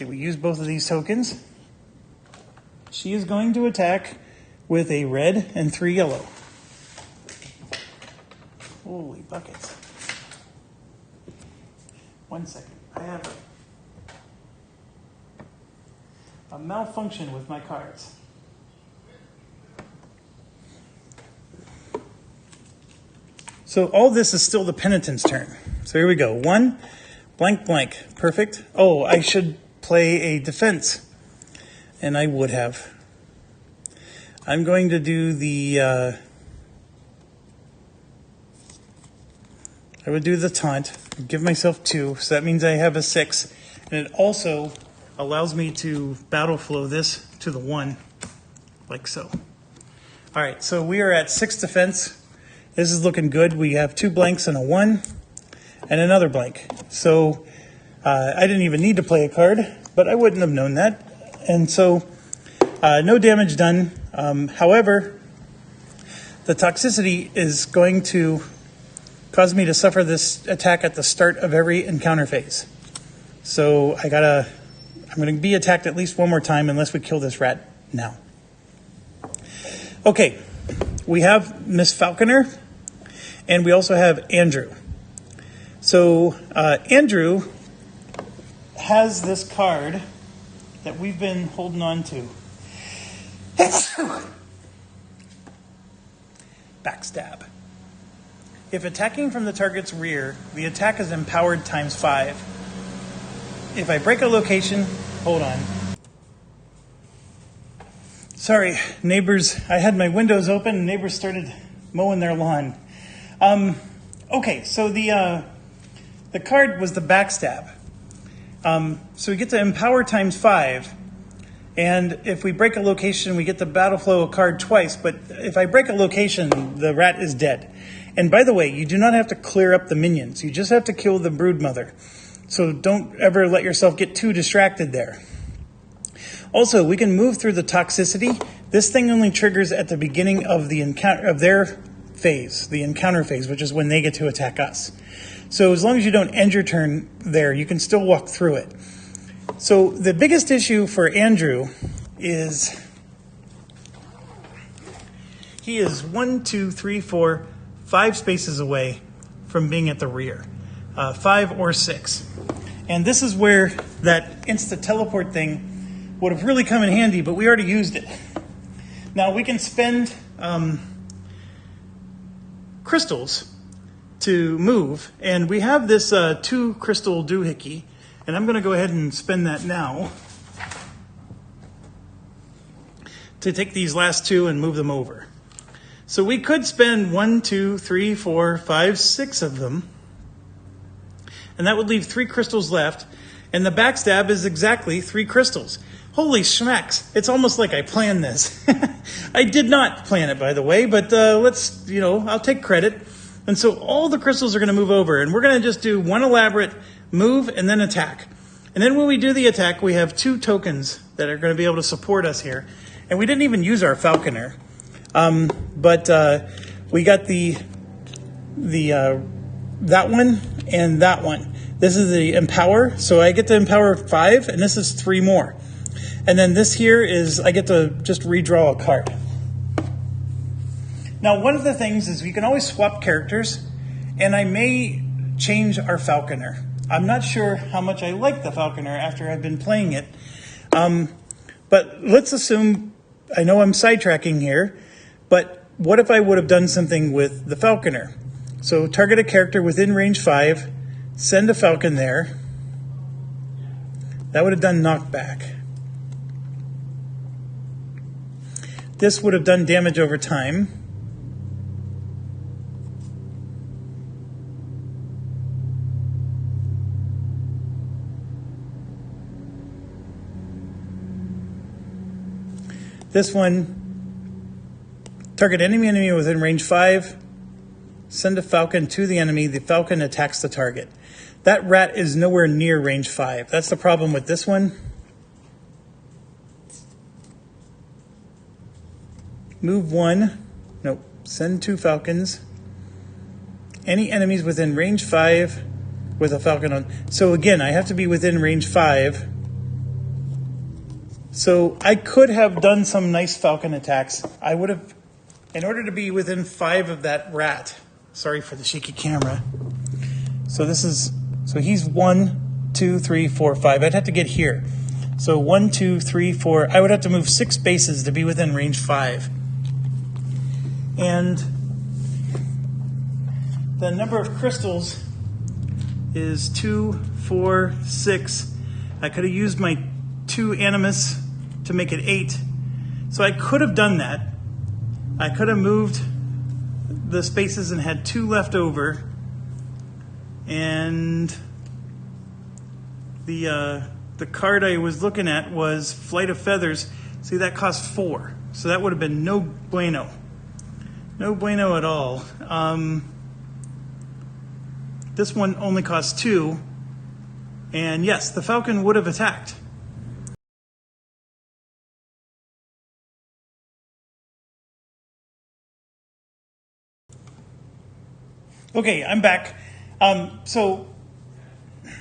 Speaker 1: we use both of these tokens. She is going to attack with a red and 3 yellow. Holy buckets. 1 second. I have a malfunction with my cards. So all this is still the penitent's turn. So here we go. 1, blank, blank. Perfect. Oh, I should play a defense. And I would have. I'm going to do the... I would do the taunt, give myself 2, so that means I have a 6. And it also allows me to battle flow this to the 1, like so. All right, so we are at 6 defense. This is looking good. We have 2 blanks and a 1, and another blank. So I didn't even need to play a card, but I wouldn't have known that. And so no damage done. However, the toxicity is going to cause me to suffer this attack at the start of every encounter phase. So I'm going to be attacked at least 1 more time unless we kill this rat now. Okay, we have Miss Falconer, and we also have Andrew. So Andrew has this card that we've been holding on to. backstab. If attacking from the target's rear, the attack is empowered times 5. If I break a location, hold on. Sorry, neighbors, I had my windows open and neighbors started mowing their lawn. Okay, so the card was the backstab. So we get to empower times 5. And if we break a location, we get the battle flow card twice. But if I break a location, the rat is dead. And by the way, you do not have to clear up the minions. You just have to kill the broodmother. So don't ever let yourself get too distracted there. Also, we can move through the toxicity. This thing only triggers at the beginning of the encounter of their phase, the encounter phase, which is when they get to attack us. So as long as you don't end your turn there, you can still walk through it. So the biggest issue for Andrew is he is 1, 2, 3, 4, 5 spaces away from being at the rear, 5 or 6. And this is where that insta teleport thing would have really come in handy, but we already used it. Now we can spend crystals to move, and we have this 2 crystal doohickey, and I'm going to go ahead and spend that now to take these last 2 and move them over. So we could spend 1, 2, 3, 4, 5, 6 of them, and that would leave 3 crystals left, and the backstab is exactly 3 crystals. Holy schmacks, it's almost like I planned this. I did not plan it, by the way, but I'll take credit. And so all the crystals are going to move over, and we're going to just do one elaborate move and then attack. And then when we do the attack, we have 2 tokens that are going to be able to support us here. And we didn't even use our falconer. But we got that one and that one. This is the empower, so I get to empower 5, and this is 3 more. And then this here is I get to just redraw a card. Now, one of the things is you can always swap characters, and I may change our falconer. I'm not sure how much I like the falconer after I've been playing it. But let's assume, I know I'm sidetracking here, but what if I would have done something with the falconer? So target a character within range 5, send a falcon there. That would have done knockback. This would have done damage over time. This one, target enemy within range 5, send a falcon to the enemy, the falcon attacks the target. That rat is nowhere near range 5. That's the problem with this one. Move 1, nope, send 2 falcons. Any enemies within range 5 with a falcon on. So again, I have to be within range 5. So I could have done some nice falcon attacks. I would have, in order to be within 5 of that rat. Sorry for the shaky camera. So he's 1, 2, 3, 4, 5. I'd have to get here. So 1, 2, 3, 4. I would have to move 6 spaces to be within range 5. And the number of crystals is 2, 4, 6. I could have used my 2 animus to make it 8. So I could have done that. I could have moved the spaces and had 2 left over. And the card I was looking at was Flight of Feathers. See, that cost 4. So that would have been no bueno. No bueno at all. This one only costs 2. And yes, the falcon would have attacked. Okay, I'm back.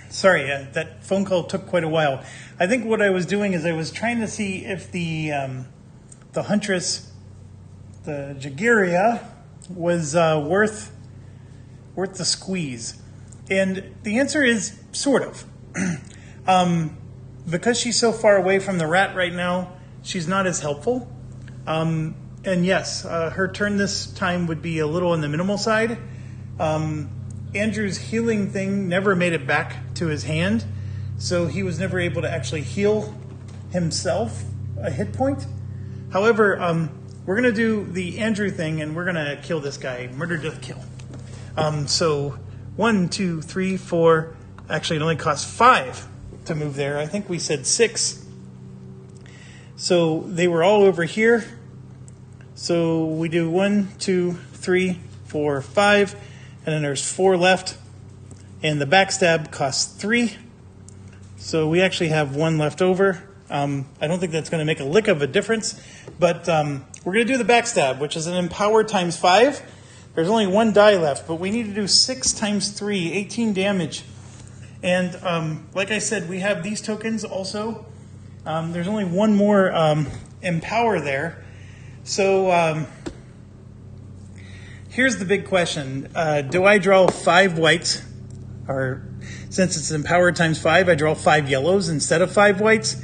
Speaker 1: Sorry, that phone call took quite a while. I think what I was doing is I was trying to see if the huntress, the Jagiria, was worth the squeeze. And the answer is sort of. Because she's so far away from the rat right now, she's not as helpful. And yes, her turn this time would be a little on the minimal side. Andrew's healing thing never made it back to his hand, so he was never able to actually heal himself a hit point. However, we're going to do the Andrew thing, and we're going to kill this guy. Murder, death, kill. So 1, 2, 3, 4. Actually, it only costs 5 to move there. I think we said 6. So they were all over here. So we do 1, 2, 3, 4, 5. And then there's 4 left. And the backstab costs 3. So we actually have 1 left over. I don't think that's going to make a lick of a difference. But we're going to do the backstab, which is an empower times 5. There's only 1 die left, but we need to do 6 times 3, 18 damage. And like I said, we have these tokens also. There's only 1 more empower there. So here's the big question. Do I draw 5 whites? Or since it's empowered times 5, I draw 5 yellows instead of 5 whites.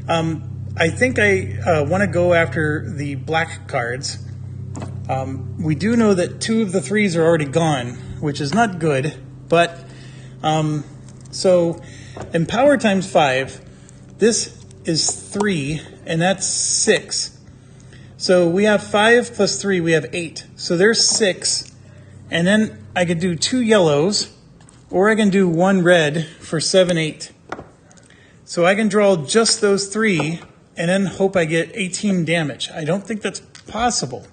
Speaker 1: I think I want to go after the black cards. We do know that 2 of the 3s are already gone, which is not good. But so empower times 5, this is 3, and that's 6. So we have 5 plus 3, we have 8. So there's 6. And then I could do 2 yellows, or I can do 1 red for 7, 8. So I can draw just those 3 and then hope I get 18 damage. I don't think that's possible.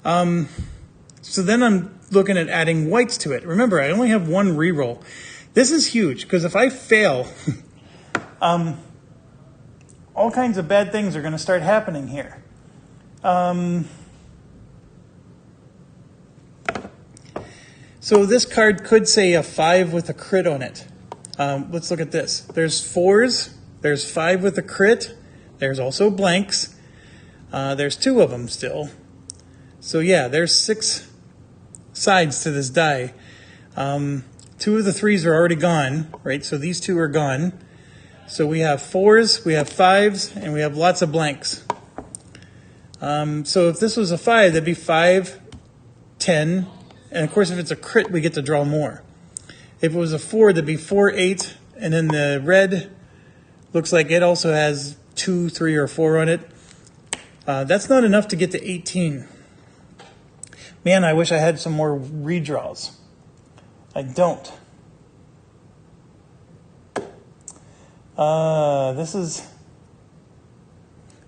Speaker 1: So then I'm looking at adding whites to it. Remember, I only have 1 reroll. This is huge, because if I fail, all kinds of bad things are going to start happening here. So this card could say a 5 with a crit on it. Let's look at this. There's 4s. There's 5 with a crit. There's also blanks. There's 2 of them still. So yeah, there's 6 sides to this die. 2 of the 3s are already gone, right? So these 2 are gone. So we have 4s, we have 5s, and we have lots of blanks. So if this was a 5, that'd be 5, 10, and of course if it's a crit, we get to draw more. If it was a 4, that'd be 4, 8, and then the red looks like it also has 2, 3, or 4 on it. That's not enough to get to 18. Man, I wish I had some more redraws. I don't.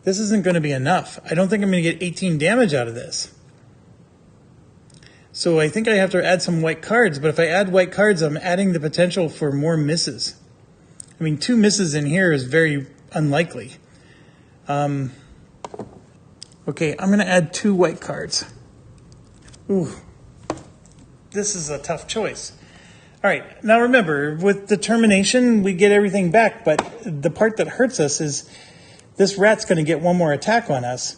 Speaker 1: This isn't going to be enough. I don't think I'm going to get 18 damage out of this. So I think I have to add some white cards, but if I add white cards, I'm adding the potential for more misses. I mean, 2 misses in here is very unlikely. Okay, I'm going to add 2 white cards. Ooh, this is a tough choice. All right, now remember, with determination, we get everything back, but the part that hurts us is this rat's going to get 1 more attack on us.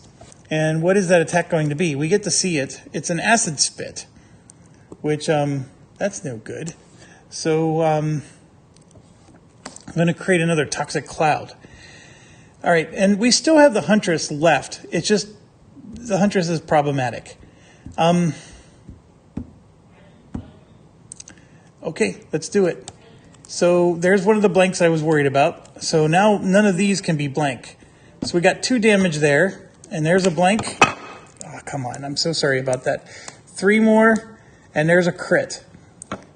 Speaker 1: And what is that attack going to be? We get to see it. It's an acid spit, which, that's no good. So I'm going to create another toxic cloud. All right, and we still have the Huntress left. It's just the Huntress is problematic. Okay, let's do it. So there's one of the blanks I was worried about. So now none of these can be blank. So we got 2 damage there, and there's a blank. Oh, come on, I'm so sorry about that. 3 more, and there's a crit.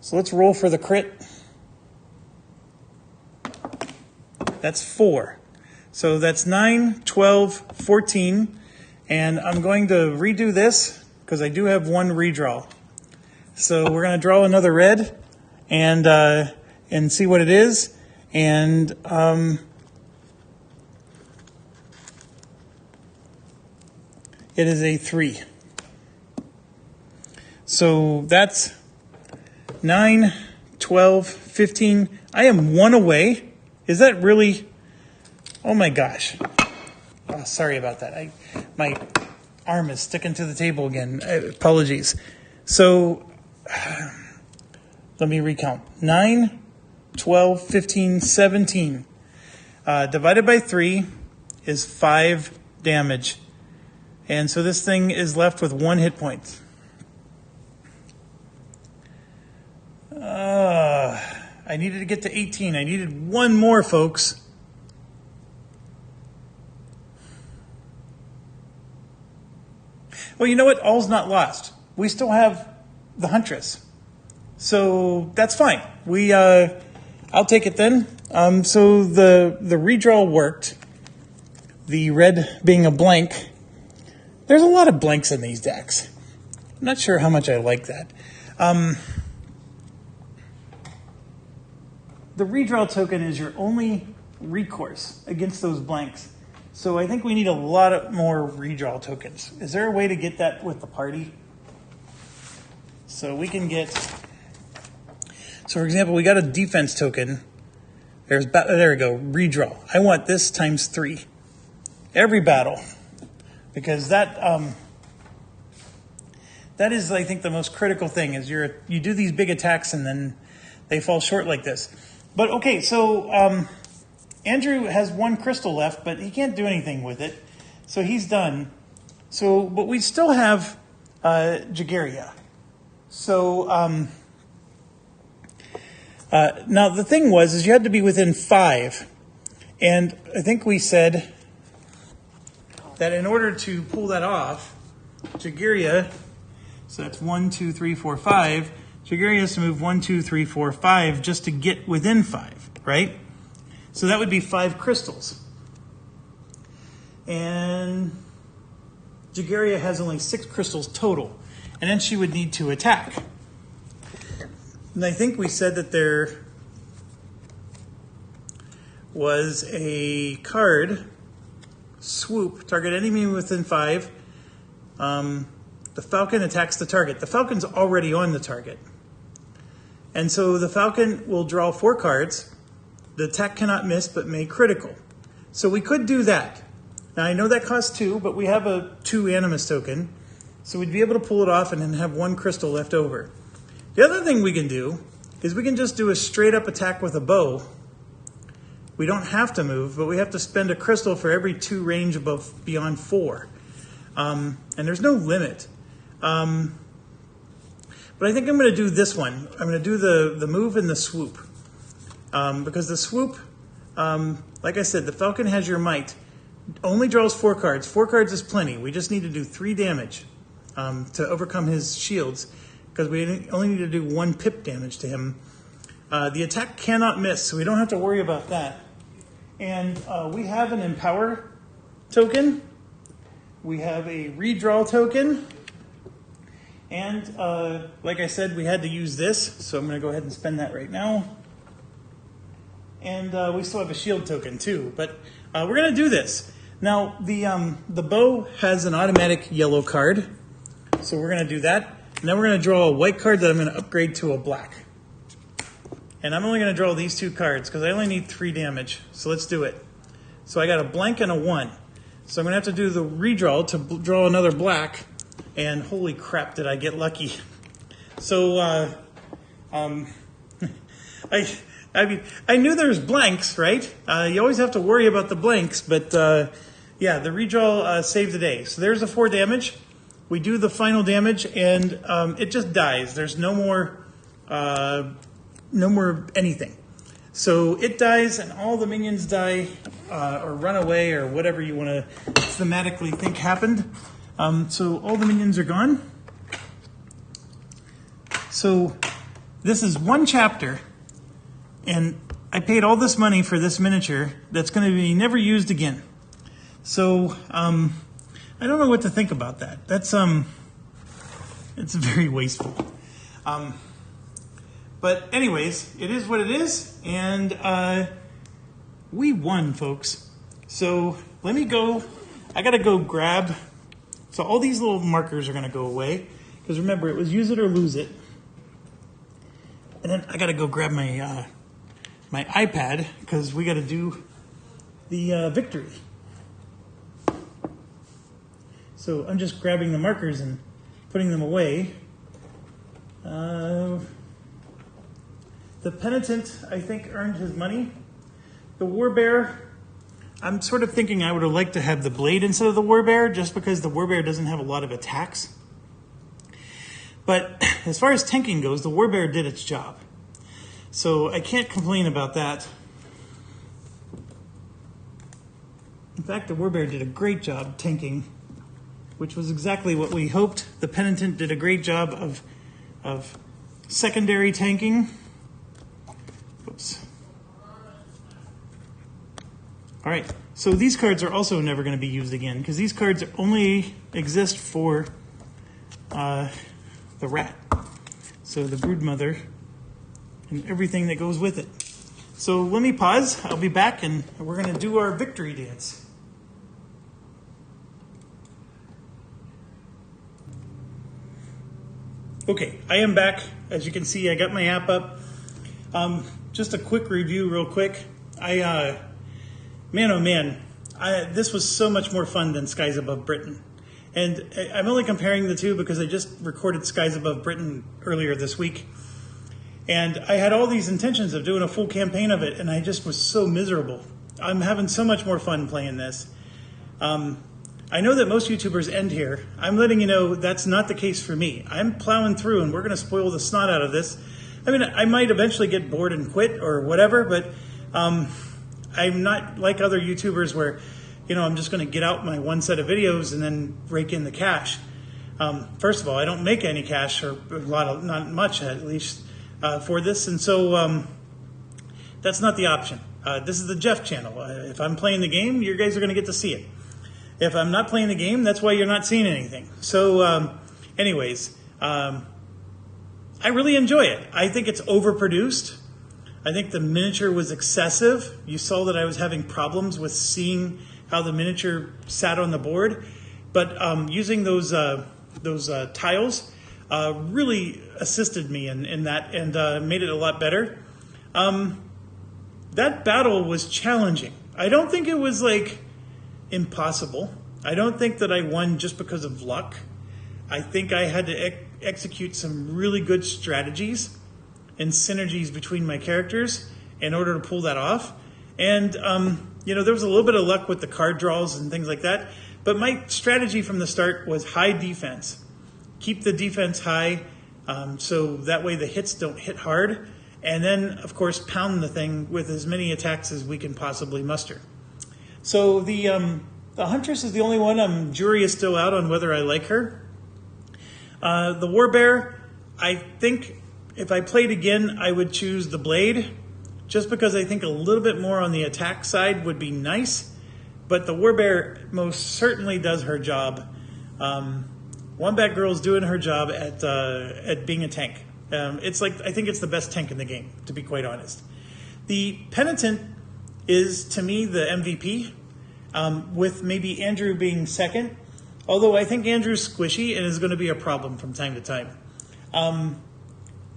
Speaker 1: So let's roll for the crit. That's 4. So that's 9, 12, 14. And I'm going to redo this because I do have 1 redraw. So we're going to draw another red and see what it is. And it is a 3. So that's 9, 12, 15. I am 1 away. Is that really? Oh my gosh. Oh, sorry about that. My arm is sticking to the table again. Apologies. So let me recount. 9, 12, 15, 17. Divided by 3 is 5 damage. And so this thing is left with 1 hit point. I needed to get to 18. I needed 1 more, folks. Well, you know what? All's not lost. We still have the Huntress. So that's fine. I'll take it then. So the redraw worked. The red being a blank. There's a lot of blanks in these decks. I'm not sure how much I like that. The redraw token is your only recourse against those blanks. So I think we need a lot more redraw tokens. Is there a way to get that with the party? So we can get, so for example, we got a defense token. There we go, redraw. I want this times 3. Every battle. Because that is, I think, the most critical thing is you do these big attacks and then they fall short like this. But okay, so Andrew has 1 crystal left, but he can't do anything with it. So he's done. So, but we still have Jagaria. So now the thing is you had to be within 5. And I think we said that in order to pull that off, Jagaria, so that's 1, 2, 3, 4, 5. Jagaria has to move 1, 2, 3, 4, 5 just to get within 5, right? So that would be 5 crystals. And Jagaria has only 6 crystals total. And then she would need to attack. And I think we said that there was a card, swoop, target enemy within 5. The Falcon attacks the target. The Falcon's already on the target. And so the Falcon will draw 4 cards. The attack cannot miss, but may critical. So we could do that. Now I know that costs 2, but we have a 2 Animus token. So we'd be able to pull it off and then have 1 crystal left over. The other thing we can do is we can just do a straight up attack with a bow. We don't have to move, but we have to spend a crystal for every 2 range beyond 4. And there's no limit. But I think I'm going to do this one. I'm going to do the move and the swoop. Because the swoop, like I said, the Falcon has your might. Only draws 4 cards. 4 cards is plenty. We just need to do 3 damage to overcome his shields. Because we only need to do 1 pip damage to him. The attack cannot miss, so we don't have to worry about that. And we have an Empower token. We have a Redraw token. And like I said, we had to use this, so I'm going to go ahead and spend that right now. And we still have a shield token too, but we're going to do this. Now, the bow has an automatic yellow card, so we're going to do that. And then we're going to draw a white card that I'm going to upgrade to a black. And I'm only going to draw these 2 cards because I only need 3 damage, so let's do it. So I got a blank and a 1. So I'm going to have to do the redraw to draw another black. And holy crap, did I get lucky. So, I mean, I knew there was blanks, right? You always have to worry about the blanks, but yeah, the redraw saved the day. So there's the 4 damage. We do the final damage, and it just dies. There's no more anything. So it dies, and all the minions die, or run away, or whatever you want to thematically think happened. So all the minions are gone. So this is 1 chapter, and I paid all this money for this miniature that's going to be never used again. So I don't know what to think about that. That's it's very wasteful. But anyways, it is what it is, and we won, folks. So let me go. I gotta go grab. So all these little markers are going to go away. Because remember, it was use it or lose it. And then I got to go grab my my iPad because we got to do the victory. So I'm just grabbing the markers and putting them away. The Penitent, I think, earned his money. The Warbear, I'm sort of thinking I would have liked to have the blade instead of the warbear, just because the warbear doesn't have a lot of attacks. But as far as tanking goes, the warbear did its job. So I can't complain about that. In fact, the warbear did a great job tanking, which was exactly what we hoped. The penitent did a great job of secondary tanking. Oops. All right, so these cards are also never going to be used again, because these cards only exist for the rat. So the broodmother and everything that goes with it. So let me pause. I'll be back, and we're going to do our victory dance. Okay, I am back. As you can see, I got my app up. Just a quick review real quick. Man, oh man, this was so much more fun than Skies Above Britain. And I'm only comparing the two because I just recorded Skies Above Britain earlier this week. And I had all these intentions of doing a full campaign of it, and I just was so miserable. I'm having so much more fun playing this. I know that most YouTubers end here. I'm letting you know that's not the case for me. I'm plowing through, and we're going to spoil the snot out of this. I mean, I might eventually get bored and quit or whatever, but I'm not like other YouTubers where, you know, I'm just going to get out my one set of videos and then rake in the cash. First of all, I don't make any cash, or not much at least, for this, and so that's not the option. This is the Jeff channel. If I'm playing the game, you guys are going to get to see it. If I'm not playing the game, that's why you're not seeing anything. So anyways, I really enjoy it. I think it's overproduced. I think the miniature was excessive. You saw that I was having problems with seeing how the miniature sat on the board. But using those tiles really assisted me in that, and made it a lot better. That battle was challenging. I don't think it was like impossible. I don't think that I won just because of luck. I think I had to execute some really good strategies and synergies between my characters in order to pull that off. And, you know, there was a little bit of luck with the card draws and things like that. But my strategy from the start was high defense. Keep the defense high so that way the hits don't hit hard. And then, of course, pound the thing with as many attacks as we can possibly muster. So the Huntress is the only one. Jury is still out on whether I like her. The Warbear, I think if I played again, I would choose the Blade, just because I think a little bit more on the attack side would be nice. But the Warbear most certainly does her job. Wombat Girl's doing her job at being a tank. It's like, I think it's the best tank in the game, to be quite honest. The Penitent is, to me, the MVP, with maybe Andrew being second. Although I think Andrew's squishy and is going to be a problem from time to time.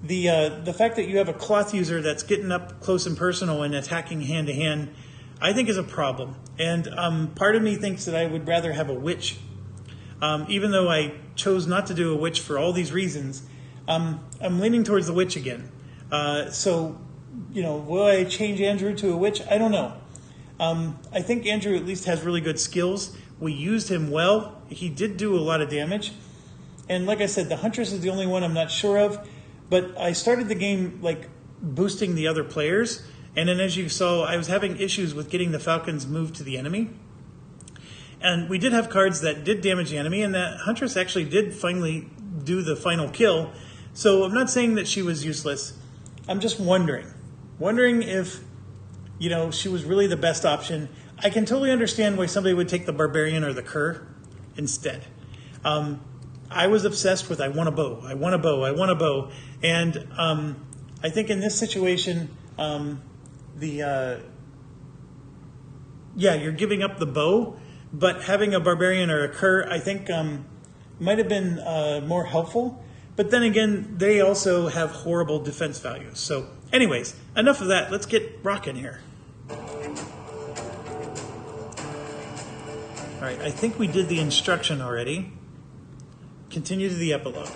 Speaker 1: The fact that you have a cloth user that's getting up close and personal and attacking hand to hand, I think is a problem. And part of me thinks that I would rather have a witch. Even though I chose not to do a witch for all these reasons, I'm leaning towards the witch again. So, you know, will I change Andrew to a witch? I don't know. I think Andrew at least has really good skills. We used him well. He did do a lot of damage. And like I said, the Huntress is the only one I'm not sure of. But I started the game like boosting the other players. And then as you saw, I was having issues with getting the Falcons moved to the enemy. And we did have cards that did damage the enemy. And the Huntress actually did finally do the final kill. So I'm not saying that she was useless. I'm just wondering if, you know, she was really the best option. I can totally understand why somebody would take the Barbarian or the Cur instead. I was obsessed with I want a bow, I want a bow, I want a bow. And I think in this situation, yeah, you're giving up the bow, but having a Barbarian or a Cur, I think might have been more helpful. But then again, they also have horrible defense values. So anyways, enough of that. Let's get rocking here. All right, I think we did the instruction already. Continue to the epilogue.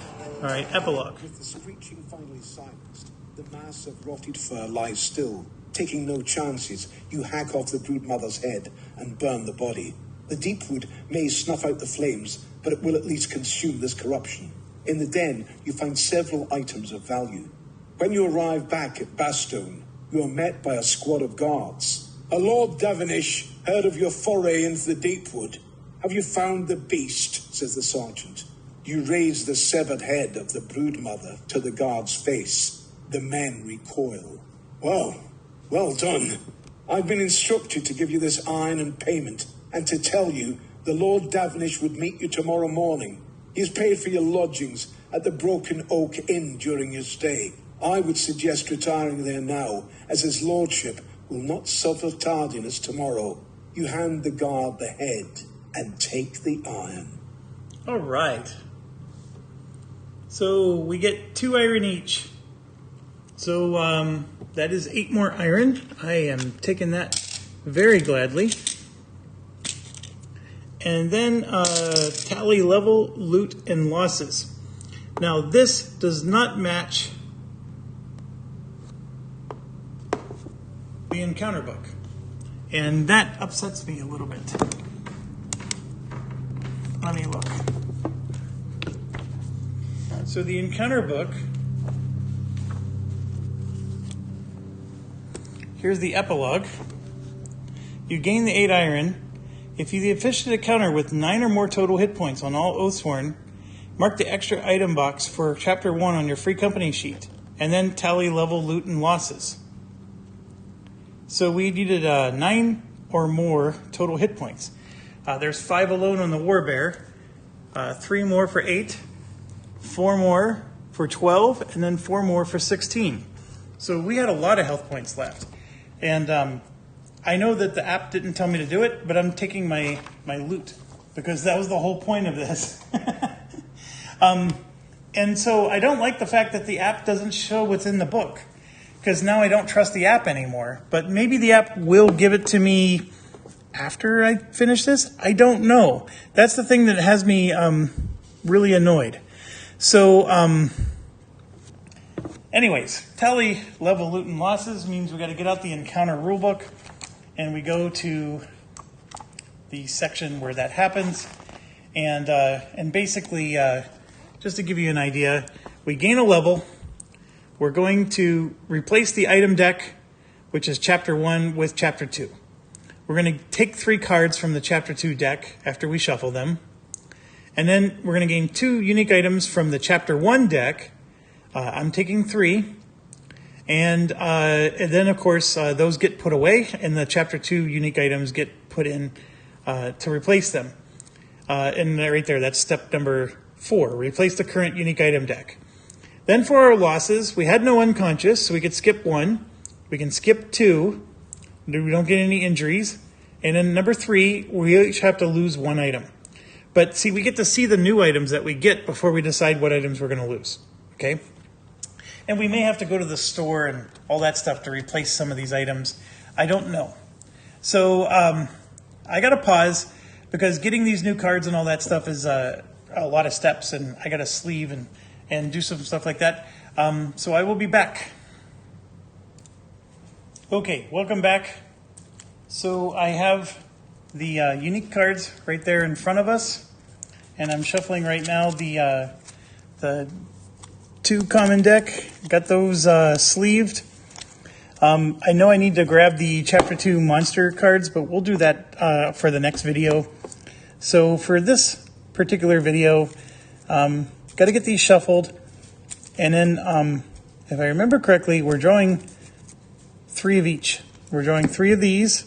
Speaker 1: All right, epilogue.
Speaker 2: With the screeching finally silenced, the mass of rotted fur lies still, Taking no chances, you hack off the broodmother's head and burn the body. The deepwood may snuff out the flames, but it will at least consume this corruption. In the den, you find several items of value. When you arrive back at Bastone, you are met by a squad of guards. "A Lord Davenish heard of your foray into the deepwood. Have you found the beast?" says the sergeant. You raise the severed head of the broodmother to the guard's face. The men recoil. Well done. I've been instructed to give you this iron in payment, and to tell you the Lord Davenish would meet you tomorrow morning. He has paid for your lodgings at the Broken Oak Inn during your stay. I would suggest retiring there now, as his lordship will not suffer tardiness tomorrow. You hand the guard the head and take the iron.
Speaker 1: All right. So we get 2 iron each. So that is 8 more iron. I am taking that very gladly. And then tally level, loot, and losses. Now this does not match the encounter book. And that upsets me a little bit. Let me look. So the encounter book, here's the epilogue. You gain the 8 iron. If you efficient a counter with 9 or more total hit points on all Oathsworn, mark the extra item box for Chapter 1 on your free company sheet, and then tally level, loot, and losses. So we needed 9 or more total hit points. There's 5 alone on the Warbear, 3 more for 8, 4 more for 12, and then 4 more for 16. So we had a lot of health points left. And I know that the app didn't tell me to do it, but I'm taking my loot because that was the whole point of this. And so I don't like the fact that the app doesn't show what's in the book, because now I don't trust the app anymore. But maybe the app will give it to me after I finish this. I don't know. That's the thing that has me really annoyed. So anyways, tally level, loot, and losses means we got to get out the encounter rulebook, and we go to the section where that happens. And basically, just to give you an idea, we gain a level. We're going to replace the item deck, which is Chapter 1, with Chapter 2. We're going to take 3 cards from the Chapter 2 deck after we shuffle them. And then we're going to gain 2 unique items from the Chapter 1 deck. I'm taking 3. And then, of course, those get put away, and the Chapter 2 unique items get put in to replace them. And right there, that's step number 4. Replace the current unique item deck. Then for our losses, we had no unconscious, so we could skip 1. We can skip 2. We don't get any injuries. And then number 3, we each have to lose 1 item. But see, we get to see the new items that we get before we decide what items we're going to lose. Okay? And we may have to go to the store and all that stuff to replace some of these items. I don't know. So I got to pause, because getting these new cards and all that stuff is a lot of steps, and I got to sleeve and do some stuff like that. So I will be back. Okay, welcome back. So I have the unique cards right there in front of us, and I'm shuffling right now the 2 common deck. Got those sleeved. I know I need to grab the Chapter 2 monster cards, but we'll do that for the next video. So for this particular video, got to get these shuffled, and then if I remember correctly, we're drawing 3 of each. We're drawing 3 of these,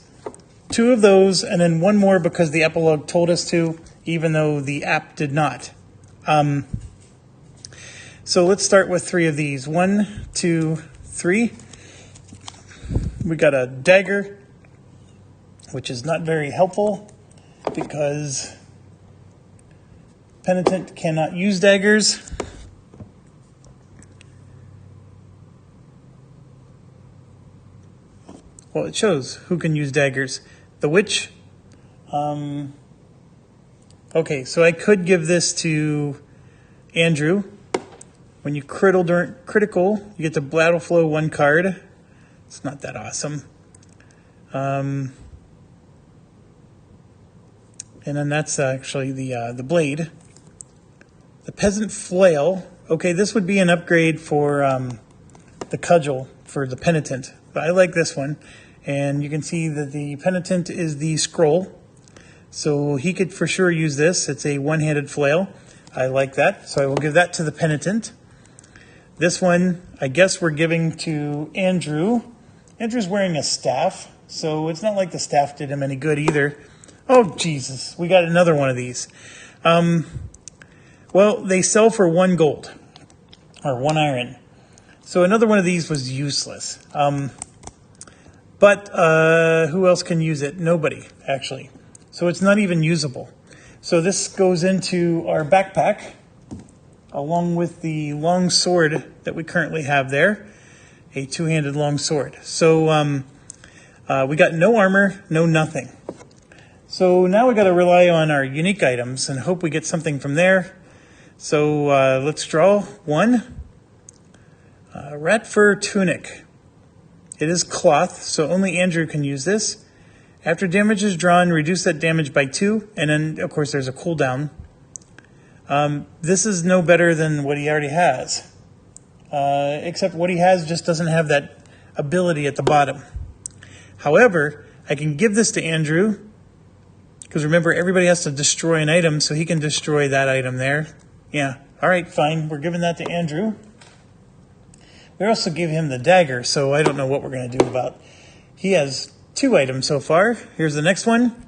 Speaker 1: 2 of those, and then 1 more because the epilogue told us to, even though the app did not. So let's start with 3 of these. 1, 2, 3. We got a dagger, which is not very helpful because Penitent cannot use daggers. Well, it shows who can use daggers. The witch. Okay, so I could give this to Andrew. When you critical, you get to battle flow 1 card. It's not that awesome. And then that's actually the blade. The peasant flail. Okay, this would be an upgrade for the cudgel for the penitent. But I like this one. And you can see that the penitent is the scroll. So he could for sure use this. It's a one-handed flail. I like that. So I will give that to the penitent. This one, I guess we're giving to Andrew. Andrew's wearing a staff. So it's not like the staff did him any good either. Oh, Jesus. We got another one of these. Well, they sell for 1 gold. Or 1 iron. So another one of these was useless. But who else can use it? Nobody, actually. So it's not even usable. So this goes into our backpack, along with the long sword that we currently have there. A 2-handed long sword. So we got no armor, no nothing. So now we got to rely on our unique items and hope we get something from there. So let's draw 1. Rat fur tunic. It is cloth, so only Andrew can use this. After damage is drawn, reduce that damage by 2, and then, of course, there's a cooldown. This is no better than what he already has, except what he has just doesn't have that ability at the bottom. However, I can give this to Andrew, because remember, everybody has to destroy an item, so he can destroy that item there. Yeah, all right, fine. We're giving that to Andrew. We also gave him the dagger, so I don't know what we're going to do about. He has 2 items so far. Here's the next one.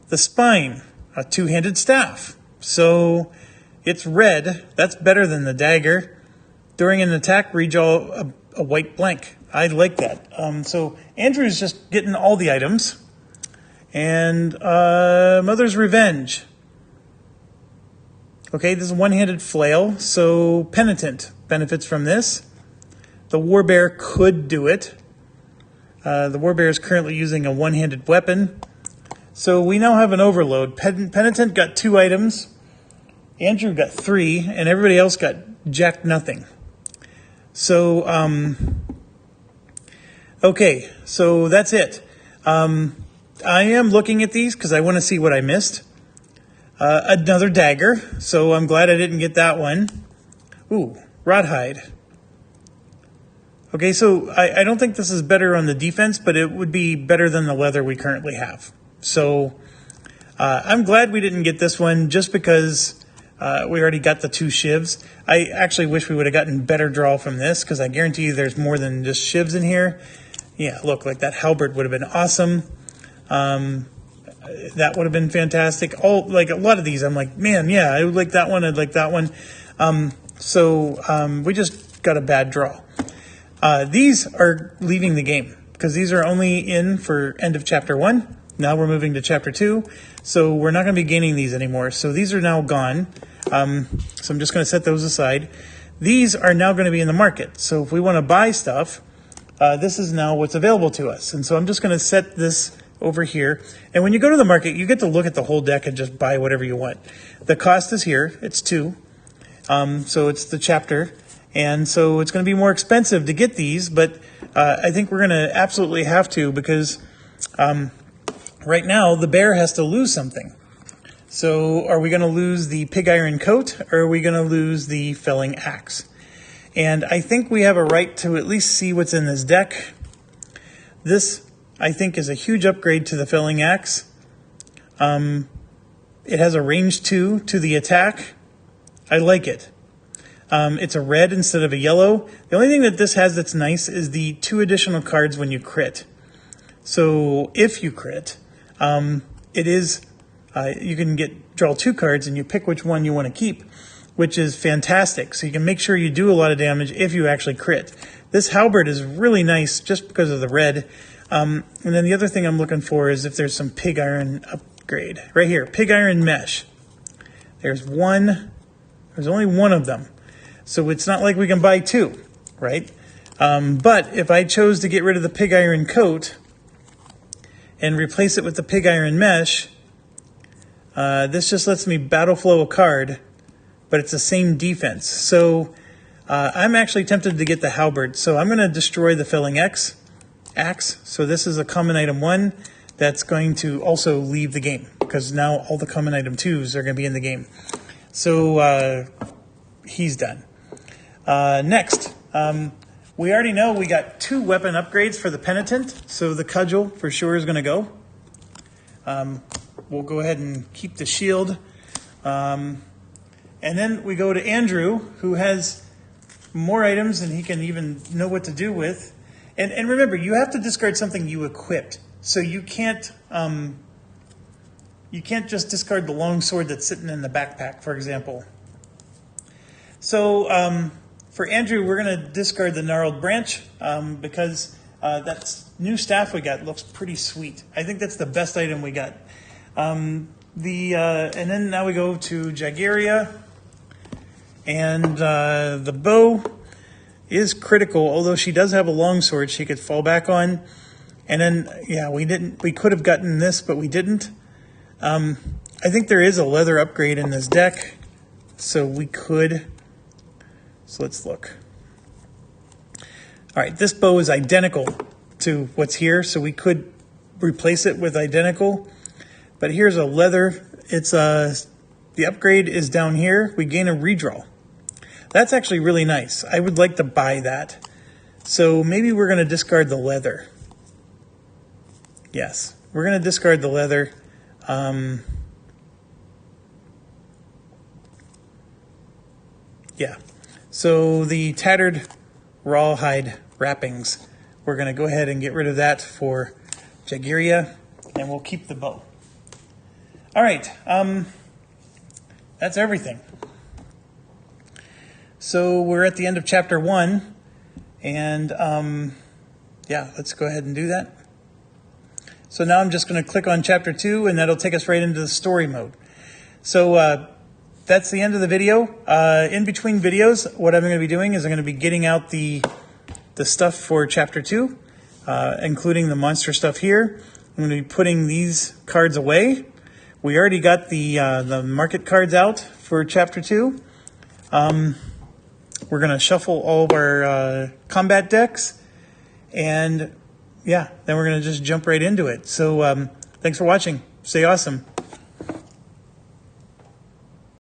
Speaker 1: The spine, a 2-handed staff. So it's red. That's better than the dagger. During an attack, redraw a white blank. I like that. So Andrew's just getting all the items. And Mother's Revenge. Okay, this is a 1-handed flail, so Penitent benefits from this. The Warbear could do it. The Warbear is currently using a 1-handed weapon. So we now have an overload. Penitent got 2 items. Andrew got 3, and everybody else got jack nothing. So, okay, so that's it. I am looking at these because I want to see what I missed. Another dagger, so I'm glad I didn't get that one. Ooh, Rawhide. Okay, so I don't think this is better on the defense, but it would be better than the leather we currently have. So I'm glad we didn't get this one just because we already got the 2 shivs. I actually wish we would have gotten better draw from this because I guarantee you there's more than just shivs in here. Yeah, look, like that halberd would have been awesome. That would have been fantastic. Like a lot of these, I'm like, man, yeah, I would like that one. I'd like that one. We just got a bad draw. These are leaving the game because these are only in for end of chapter 1. Now we're moving to chapter 2. So we're not going to be gaining these anymore. So these are now gone. So I'm just going to set those aside. These are now going to be in the market. So if we want to buy stuff, this is now what's available to us. And so I'm just going to set this over here. And when you go to the market, you get to look at the whole deck and just buy whatever you want. The cost is here. It's 2. So it's the chapter. And so it's going to be more expensive to get these, but I think we're going to absolutely have to because right now the bear has to lose something. So are we going to lose the pig iron coat or are we going to lose the felling axe? And I think we have a right to at least see what's in this deck. This, I think, is a huge upgrade to the felling axe. It has a range 2 to the attack. I like it. It's a red instead of a yellow. The only thing that this has that's nice is the 2 additional cards when you crit. So if you crit, it is you can draw 2 cards and you pick which one you want to keep, which is fantastic. So you can make sure you do a lot of damage if you actually crit. This halberd is really nice just because of the red. And then the other thing I'm looking for is if there's some pig iron upgrade. Right here, pig iron mesh. There's one. There's only one of them. So it's not like we can buy 2, right? But if I chose to get rid of the pig iron coat and replace it with the pig iron mesh, this just lets me battle flow a card, but it's the same defense. So I'm actually tempted to get the halberd. So I'm going to destroy the felling X, axe. So this is a common item 1 that's going to also leave the game, because now all the common item 2s are going to be in the game. So he's done. Next, we already know we got 2 weapon upgrades for the penitent, so the cudgel for sure is going to go. We'll go ahead and keep the shield. And then we go to Andrew, who has more items than he can even know what to do with. And remember, you have to discard something you equipped. So you can't just discard the long sword that's sitting in the backpack, for example. So for Andrew, we're going to discard the gnarled branch because that new staff we got looks pretty sweet. I think that's the best item we got. And then now we go to Jagiria, and the bow is critical, although she does have a longsword she could fall back on. And then, yeah, we could have gotten this, but we didn't. I think there is a leather upgrade in this deck, so we could. So let's look. All right, this bow is identical to what's here, so we could replace it with identical. But here's a leather. It's the upgrade is down here. We gain a redraw. That's actually really nice. I would like to buy that. So maybe we're going to discard the leather. Yes, we're going to discard the leather. Yeah. So the tattered rawhide wrappings, we're going to go ahead and get rid of that for Jagiria, and we'll keep the bow. All right, that's everything. So we're at the end of chapter 1, and yeah, let's go ahead and do that. So now I'm just going to click on chapter 2, and that'll take us right into the story mode. So that's the end of the video. In between videos, what I'm going to be doing is I'm going to be getting out the stuff for chapter 2, including the monster stuff here. I'm going to be putting these cards away. We already got the market cards out for chapter 2. We're going to shuffle all of our combat decks, and yeah, then we're going to just jump right into it. So thanks for watching. Stay awesome.